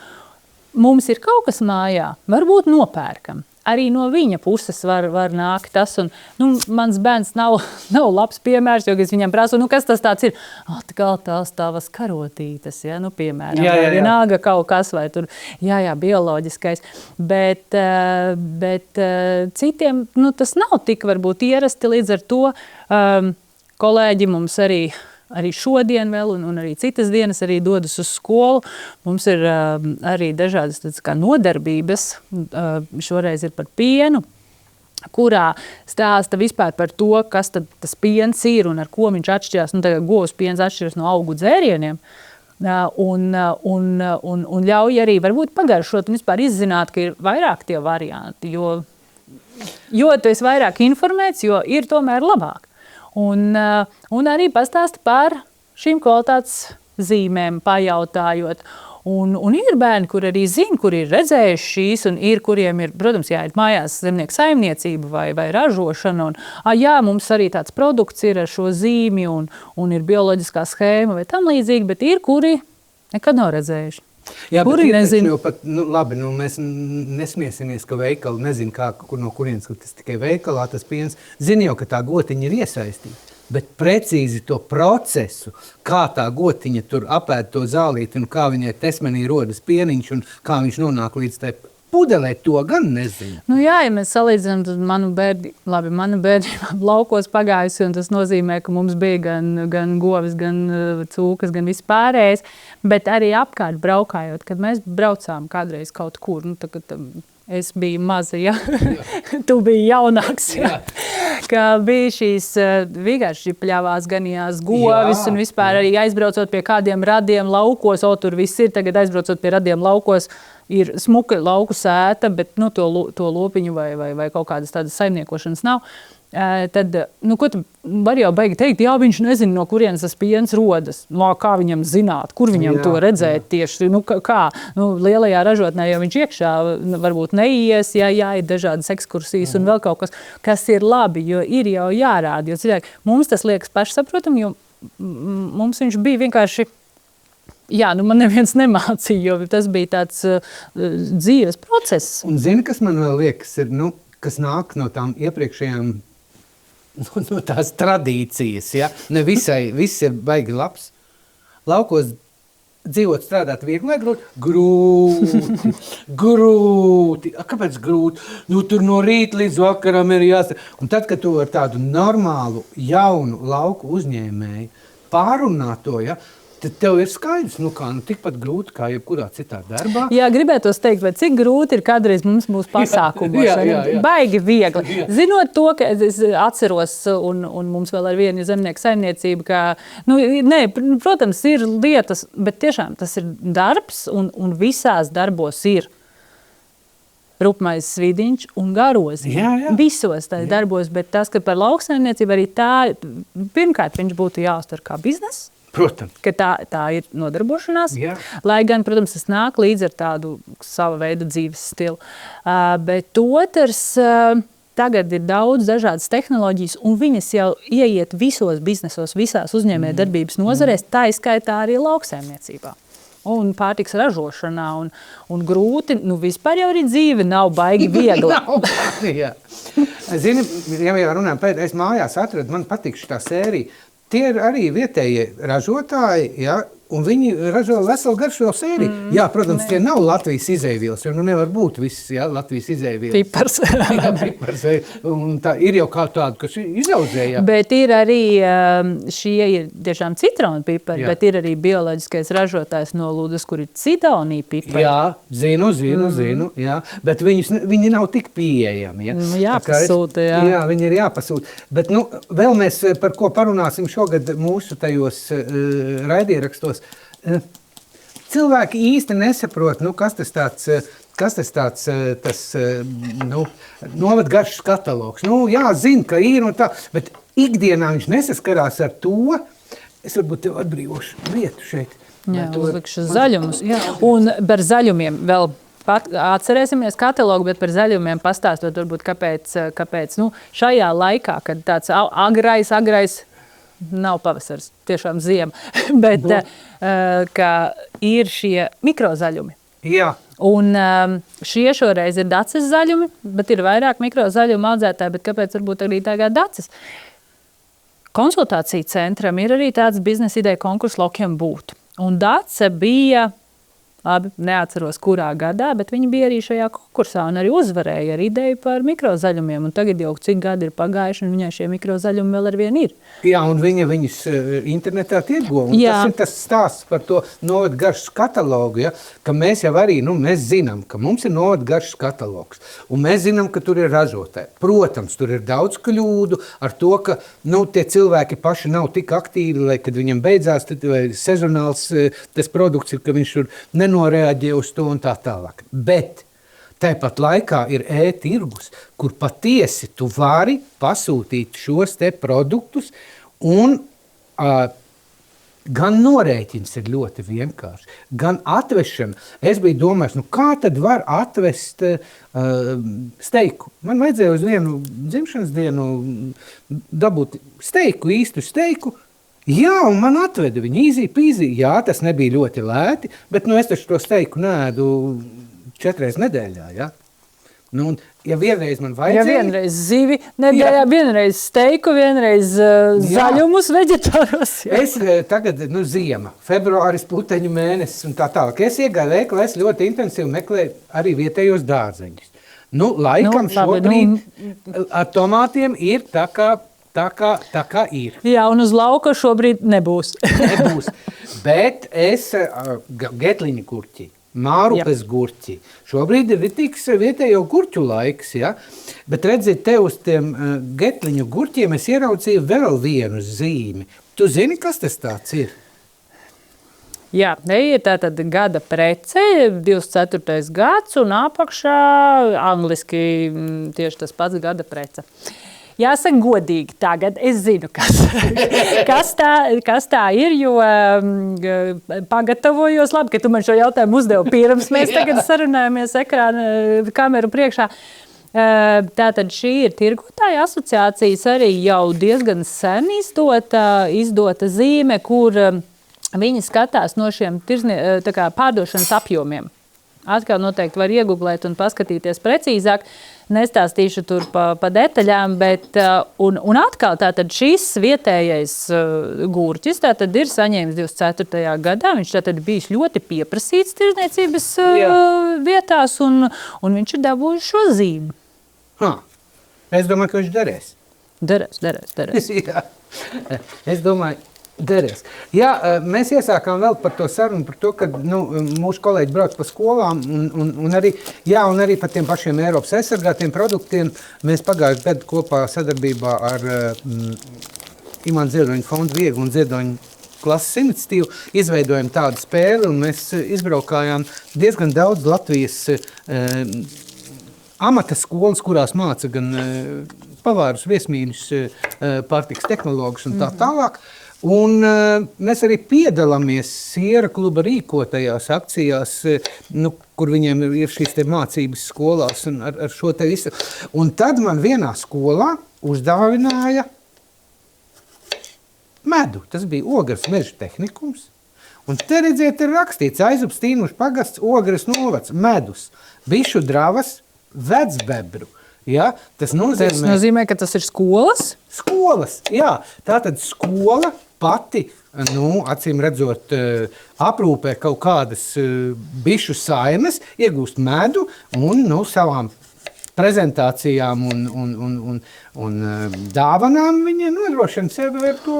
Mums ir kaut kas mājā, varbūt nopērkam. Arī no viņa puses var nākt tas. Un, mans bērns nav labs piemērs, jo es viņam prasu, kas tas tāds ir. Atkal tās tavas karotītes, ja? Piemēram, vienalga kaut kas vai tur, bioloģiskais. Bet citiem tas nav tik varbūt ierasti līdz ar to. Kolēģi mums arī šodien vēl un arī citas dienas arī dodas uz skolu. Mums ir arī dažādas kā nodarbības, šoreiz ir par pienu, kurā stāsta vispār par to, kas tad tas piens ir un ar ko viņš atšķirās. Govs piens atšķiras no augu dzērieniem. Un ļauj arī varbūt pagaršot un vispār izzināt, ka ir vairāk tie varianti, jo tu esi vairāk informēts, jo ir tomēr labāk. Un arī pastāst par šīm kvalitātes zīmēm, pajautājot. Un ir bērni, kur arī zina, kur ir redzējuši šīs, un ir, kuriem ir, protams, jāiet mājās zemnieku saimniecība vai ražošana. Mums arī tāds produkts ir ar šo zīmi, un ir bioloģiskā schēma vai tam līdzīgi, bet ir, kuri nekad nav redzējuši. Jā, kuri nezinu. Pat, labi, mēs nesmiesimies, ka veikali nezinu, no kurienes, ka tas tikai veikalā tas piens. Zini jau, ka tā gotiņa ir iesaistīta, bet precīzi to procesu, kā tā gotiņa tur apēd to zālīti un kā viņai tesmenī rodas pieniņš un kā viņš nonāk līdz tai pudelē, to gan nezinu. Ja mēs salīdzinām, tad mana bērnība laukos pagājusi, un tas nozīmē, ka mums bija gan govis, gan cūkas, gan viss pārējais, bet arī apkārt braukājot, kad mēs braucām kādreiz kaut kur, es biju maza, tu biji jaunāks, ka bija šīs vienkārši pļāvās ganījās govis un vispār arī aizbraucot pie kādiem radiem laukos, tur viss ir, tagad aizbraucot pie radiem laukos, ir smuka lauku sēta, bet to lopiņu vai kaut kādas tādas saimniekošanas nav. Tad, ko tu vari jau baigi teikt, viņš nezina, no kurienes tas piens rodas. Kā viņam zināt, kur viņam to redzēt tieši, kā. Lielajā ražotnē jau viņš iekšā varbūt neies, ir dažādas ekskursijas un vēl kaut kas ir labi, jo ir jau jārāda. Jo cilvēki, mums tas liekas pašsaprotam, jo mums viņš bija vienkārši, man neviens nemācīja, jo tas bija tāds dzīves process. Un zini, kas man vēl liekas, ir, kas nāk no tām iepriekšējām no tās tradīcijas, ne visai, viss ir baigi labs. Laukos dzīvot, strādāt viegli vai grūti? Grūti. Kāpēc grūti? Tur no rīta līdz vakaram ir jāstrādā. Un tad, kad tu ar tādu normālu, jaunu lauku uzņēmēju pārunā to, tad tev ir skaidrs, tikpat grūti kā jebkurā citā darbā. Jā, gribētos teikt, vai cik grūti ir kādreiz mums mūsu pasākumos. Jā. Baigi viegli. Jā. Zinot to, ka es atceros, un mums vēl ar vienu zemnieku saimniecību, ka, protams, ir lietas, bet tiešām tas ir darbs, un visās darbos ir rupmais svidiņš un garozi. Jā. Visos darbos, bet tas, ka par lauksaimniecību arī tā, pirmkārt, viņš būtu jāuztver kā bizness. Protams. Ka tā ir nodarbošanās, Jā. Lai gan, protams, tas nāk līdz ar tādu sava veida dzīves stilu. Bet otrs, tagad ir daudz dažādas tehnoloģijas, un viņas jau ieiet visos biznesos, visās uzņēmē darbības nozarēs, tā izskaitā arī lauksaimniecībā. Un pārtiks ražošanā, un grūti, vispār jau arī dzīve nav baigi viegla. Zini, ja runājam pēdējais mājās atradu, man patīk šitā sērija. Tie ir arī vietējie ražotāji, un viņi ražo veselu garšu sēriju. Jā, protams, tie nav Latvijas izēvielas, jo nevar būt viss Latvijas izēvielas. Pipars. Jā, pipars. Un tā ir jau kā tāda, kas izaudzēja. Bet ir arī, šie ir tiešām citronu pipari, bet ir arī bioloģiskais ražotājs no Ludas, kur ir cidonija pipari. Jā, zinu, jā. Bet viņi nav tik pieejami. Jāpasūta, jā. Jā, viņi ir jāpasūta. Bet, vēl mēs par ko parunāsim šogad mūsu tajos raidierakstos. Cilvēki īsti nesaprot, kas tas tāds novadgaršas katalogs. Jā, zina, ka ir un tā, bet ikdienā viņš nesaskarās ar to. Es varbūt tev atbrīvošu vietu šeit. Jā, uzlikšu zaļumus. Jā. Un par zaļumiem vēl atcerēsimies katalogu, bet par zaļumiem pastāstot varbūt kāpēc šajā laikā, kad tāds agrais nav pavasars, tiešām ziema, bet ka ir šie mikrozaļumi. Jā. Un šie šoreiz ir daces zaļumi, bet ir vairāk mikrozaļumu audzētāji, bet kāpēc varbūt arī tagad daces? Konsultāciju centram ir arī tāds biznesa ideja konkurss Lokiem būt. Un dace bija, labi, neatceros kurā gadā, bet viņi bija arī šajā konkursā un arī uzvarēja ar ideju par mikrozaļumiem. Un tagad jau cik gadi ir pagājuši, un viņai šie mikrozaļumi vēl arvien ir. Jā, un viņa viņus internetā tirgo. Tas ir tas stāsts par to novada garšas katalogu, ja? Ka mēs jau arī, mēs zinām, ka mums ir novada garšas katalogs. Un mēs zinām, ka tur ir ražotāji. Protams, tur ir daudz kļūdu ar to, ka tie cilvēki paši nav tik aktīvi, lai kad viņam beidzās, tad sezonāls tas produkts ir, ka viņš tur nenoreaģē uz to un tā tālāk. Bet tāpat laikā ir e-tirgus, kur patiesi tu vari pasūtīt šos te produktus un gan norēķins ir ļoti vienkārši, gan atvešana. Es biju domājis, kā tad var atvest steiku? Man vajadzēja uz vienu dzimšanas dienu dabūt steiku, īstu steiku. Jā, un man atveda viņi easy peasy. Jā, tas nebija ļoti lēti, bet es taču to steiku neēdu 4 reizes nedēļā, ja? Ja vienreiz man vajadzēja... Ja vienreiz zivi nedēļā, vienreiz steiku, vienreiz zaļumus, veģetāros. Es tagad, ziema, februāris, puteņu mēnesis un tā tālāk. Es iegāju veikalā, es ļoti intensīvi meklēju arī vietējos dārzeņus. Laikam šobrīd ar tomātiem ir tā kā ir. Jā, un uz lauka šobrīd nebūs. Nebūs, bet es getliņu gurķi. Mārupes gurķi. Šobrīd ir ritīgs vietējo gurķu laiks, ja? Bet redziet, te uz tiem getliņu gurķiem es ieraudzīju vēl vienu zīmi. Tu zini, kas tas tāds ir? Jā, ir tātad gada prece, 24. gads un apakšā angliski tieši tas pats gada prece. Jāsaka godīgi, tagad es zinu, kas tā ir, jo pagatavojos. Labi, ka tu man šo jautājumu uzdevi pirms mēs tagad sarunājamies ekrāna kameru priekšā. Tātad šī ir tirgotāja asociācijas arī jau diezgan sen izdota zīme, kur viņi skatās no šiem pārdošanas apjomiem. Atkal noteikti var ieguglēt un paskatīties precīzāk. Nestāstīšu tur pa detaļām, bet un atkal tātad šis vietējais gurķis tātad ir saņēmis 24. gadā. Viņš tātad bijis ļoti pieprasīts tirdzniecības vietās un viņš ir dabūjis šo zīmi. Es domāju, ka viņš derēs. Derēs. Jā. Es domāju, derēs. Jā, mēs iesākām vēl par to sarunu, par to, ka mūsu kolēģi brauc pa skolām un arī par tiem pašiem Eiropas aizsargātiem produktiem. Mēs pagājušajā gadu kopā sadarbībā ar Imants Ziedoņa fondu Vieglu un Ziedoņa klases iniciatīvu izveidojam tādu spēli un mēs izbraukājām diezgan daudz Latvijas amata skolas, kurās māca gan pavārus, viesmīļus, pārtikas tehnologus un tā tālāk. Un mēs arī piedalāmies Siera kluba rīkotajās akcijās, kur viņiem ir šīs te mācības skolās un ar šo te visu. Un tad man vienā skolā uzdāvināja medu. Tas bija Ogres meža tehnikums. Un te redziet, ir rakstīts Aizups Tīnušu pagasts, Ogres novads, medus, bišu dravas, vecbebru. Ja? Tas nozīmē, ka tas ir skolas? Skolas, jā. Tātad skola pati, acīm redzot, aprūpē kaut kādas bišu saimes, iegūst medu un savām prezentācijām un dāvanām viņa nodrošina sevi ar to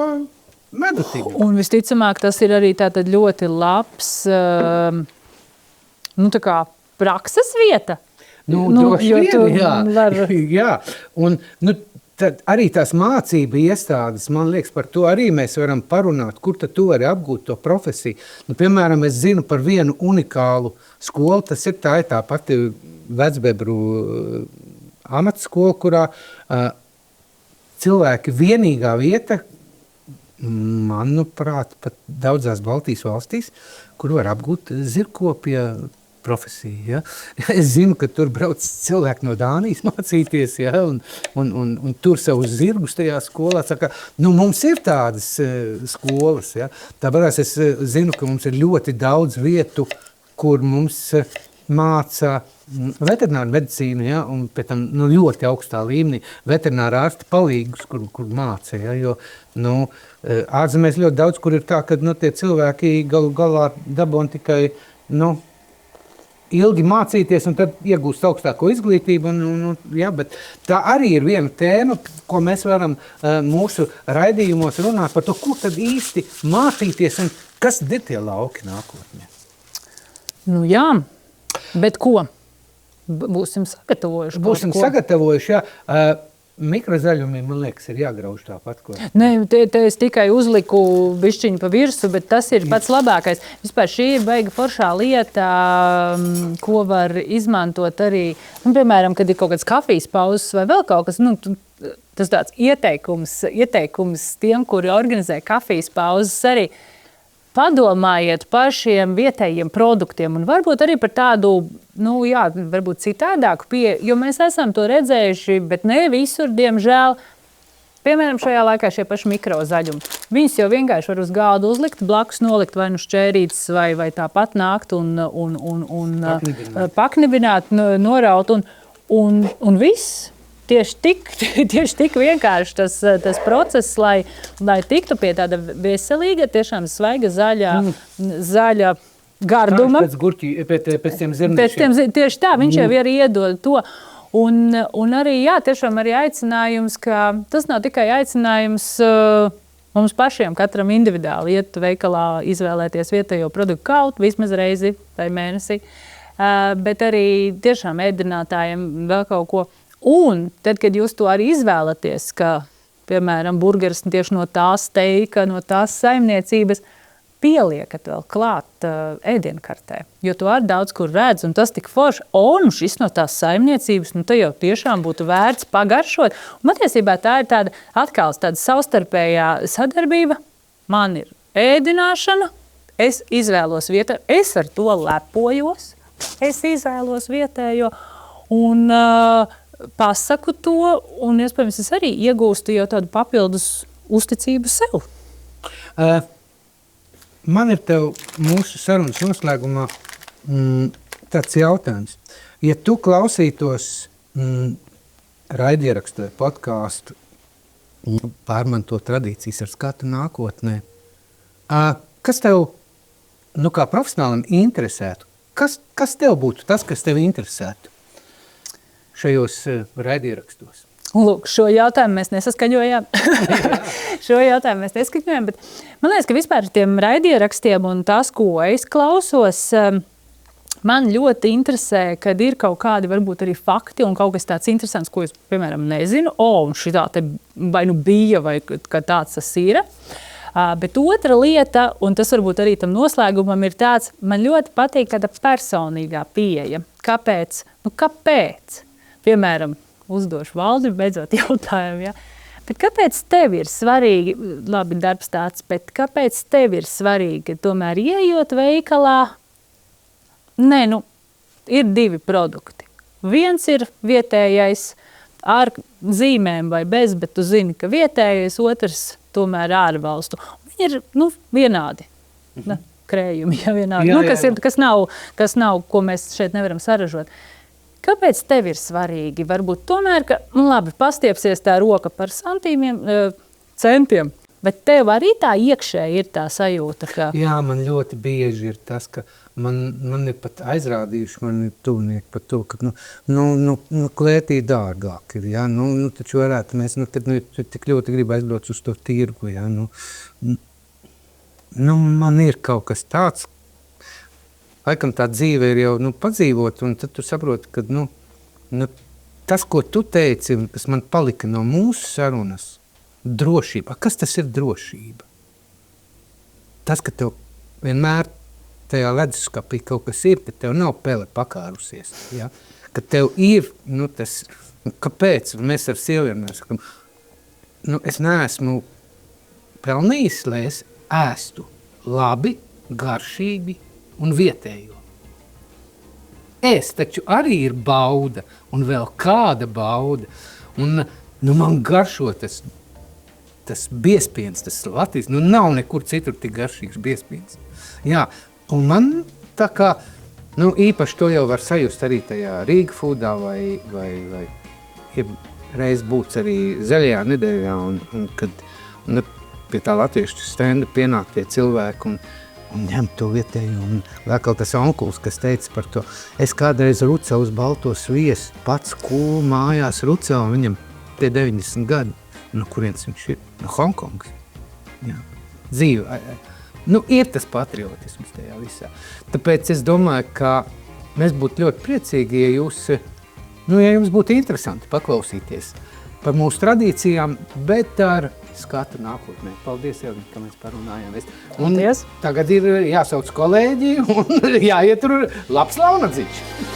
medutību. Un visticamāk, tas ir arī tātad ļoti labs prakses vieta. Droši vien, jā. Un, tad arī tās mācība iestādes, man liekas, par to arī mēs varam parunāt, kur tad tu vari apgūt to profesiju. Piemēram, es zinu par vienu unikālu skolu, tas ir tā pati Vecbebru amatskola, kurā cilvēki vienīgā vieta, manuprāt, pat daudzās Baltijas valstīs, kur var apgūt zirgkopja profesija. Ja? Es zinu, ka tur brauc cilvēki no Dānijas mācīties, ja? un tur savus zirgus tajā skolā. Saka, mums ir tādas skolas. Ja? Tāpēc es zinu, ka mums ir ļoti daudz vietu, kur mums māca veterināru medicīnu, ja, un pēc tam ļoti augstā līmenī veterināra ārsti palīgus, kur māca. Ja, jo ārzemēs ļoti daudz, kur ir tā, ka tie cilvēki galu galā dabūna tikai ilgi mācīties un tad iegūst augstāko izglītību. Ja, bet tā arī ir viena tēma, ko mēs varam mūsu raidījumos runāt par to, ko tad īsti mācīties un kas ir tie lauki nākotnē. Jā. Bet ko? Būsim sagatavojuši. Būsim sagatavojuši, jā. Mikrozaļumiem, man liekas, ir jāgrauž tāpat. Nē, te es tikai uzliku bišķiņu pa virsu, bet tas ir pats labākais. Vispār šī ir baiga foršā lieta, ko var izmantot arī, piemēram, kad ir kaut kāds kafijas pauzes vai vēl kaut kas, tas tāds ieteikums tiem, kuri organizē kafijas pauzes arī. Padomājiet par šiem vietējiem produktiem un varbūt arī par tādu, varbūt citādāku pieeju, jo mēs esam to redzējuši, bet ne visur, diemžēl. Piemēram, šajā laikā šie paši mikrozaļumi. Viņus jau vienkārši var uz galda uzlikt, blakus nolikt vai šķērītes vai tāpat nākt un paknibināt, noraut un viss. Tieši tik vienkārši tas process, lai tiktu pie tāda veselīga, tiešām svaiga zaļa garduma. Pēc tiem zirniešiem. Tieši tā, viņš jau arī iedod to. Un arī, tiešām arī aicinājums, ka tas nav tikai aicinājums mums pašiem, katram individuāli iet veikalā, izvēlēties vietējo produktu kaut vismaz reizi vai mēnesī, bet arī tiešām ēdinātājiem vēl kaut ko. Un tad, kad jūs to arī izvēlaties, ka, piemēram, burgeris tieši no tās steika, no tās saimniecības, pieliekat vēl klāt ēdienkartē. Jo to arī daudz kur redz, un tas tik forši. Šis no tās saimniecības, te jau tiešām būtu vērts pagaršot. Un patiesībā tā ir atkal tāda savstarpējā sadarbība. Man ir ēdināšana, es izvēlos vietējo, es ar to lepojos, es izvēlos vietējo, un pasaku to, un iespējams es arī iegūstu jau tādu papildus uzticību sev. Man ir tev mūsu sarunas noslēgumā tāds jautājums. Ja tu klausītos raidierakstu vai podcastu pārmanto tradīcijas ar skatu nākotnē, kas tev, kā profesionālim interesētu? Kas tev būtu tas, kas tev interesētu šajos raidierakstos? Lūk, šo jautājumu mēs nesaskaņojām. Bet man liekas, ka vispār tiem raidierakstiem un tas, ko es klausos, man ļoti interesē, kad ir kaut kādi varbūt arī fakti un kaut kas tāds interesants, ko es, piemēram, nezinu. Un šitā te vai bija, vai ka tāds tas ir. Bet otra lieta, un tas varbūt arī tam noslēgumam ir tāds, man ļoti patīk tāda personīgā pieeja. Kāpēc? Kāpēc? Piemēram, uzdošu Valdi beidzot jautājumu, ja? Bet kāpēc tev ir svarīgi, labi, darbs tāds, bet kāpēc tev ir svarīgi, ka tomēr ieejot veikalā, ir divi produkti. Viens ir vietējais ar zīmēm vai bez, bet tu zini, ka vietējais, otrs tomēr ārvalstu. Viņi ir, vienādi. Krējumi, vienādi. Kas nav, ko mēs šeit nevaram saražot. Kāpēc tev ir svarīgi? Varbūt tomēr, ka pastiepsies tā roka par santīmiem, centiem, bet tev arī tā iekšēji ir tā sajūta, ka... Jā, man ļoti bieži ir tas, ka man ir pat aizrādījuši, man ir tuvnieki par to, ka klētī dārgāk ir, jā, taču varētu mēs, tik ļoti grib aizbraukt uz to tirgu, jā, man ir kaut kas tāds, laikam tā dzīve ir jau padzīvot, un tad tu saproti, ka tas, ko tu teici, un kas man palika no mūsu sarunas, drošība. Kas tas ir drošība? Tas, ka tev vienmēr tajā leduskapī kaut kas ir, ka tev nav pele pakārusies. Ja? Ka tev ir, tas, kāpēc? Mēs ar sieviem sakam, es neesmu pelnījis, lai es ēstu labi, garšīgi un vietējo. ēst taču arī ir bauda, un vēl kāda bauda. Un, man garšo tas biespiens, tas Latvijas, nav nekur citur tik garšīgs biespiens. Jā, un man tā kā, īpaši to jau var sajust arī tajā Rīga foodā vai reiz būts arī zaļajā nedēļā, un kad pie tā latviešu stenda pienāk tie cilvēki un ņem to vietēju, un vēl tas onkuls, kas teica par to, es kādreiz rucau uz balto sviestu, pats mājās rucau, un viņam tie 90 gadi, no kurienes viņš ir? No Hongkongas. Jā. Dzīve. Ir tas patriotisms tajā visā. Tāpēc es domāju, ka mēs būtu ļoti priecīgi, ja jums būtu interesanti paklausīties par mūsu tradīcijām, bet ar skatu nākotnē. Paldies, Elni, ka mēs parunājāmies. Un tagad ir jāsauc kolēģi un jāietur labs launadzīši.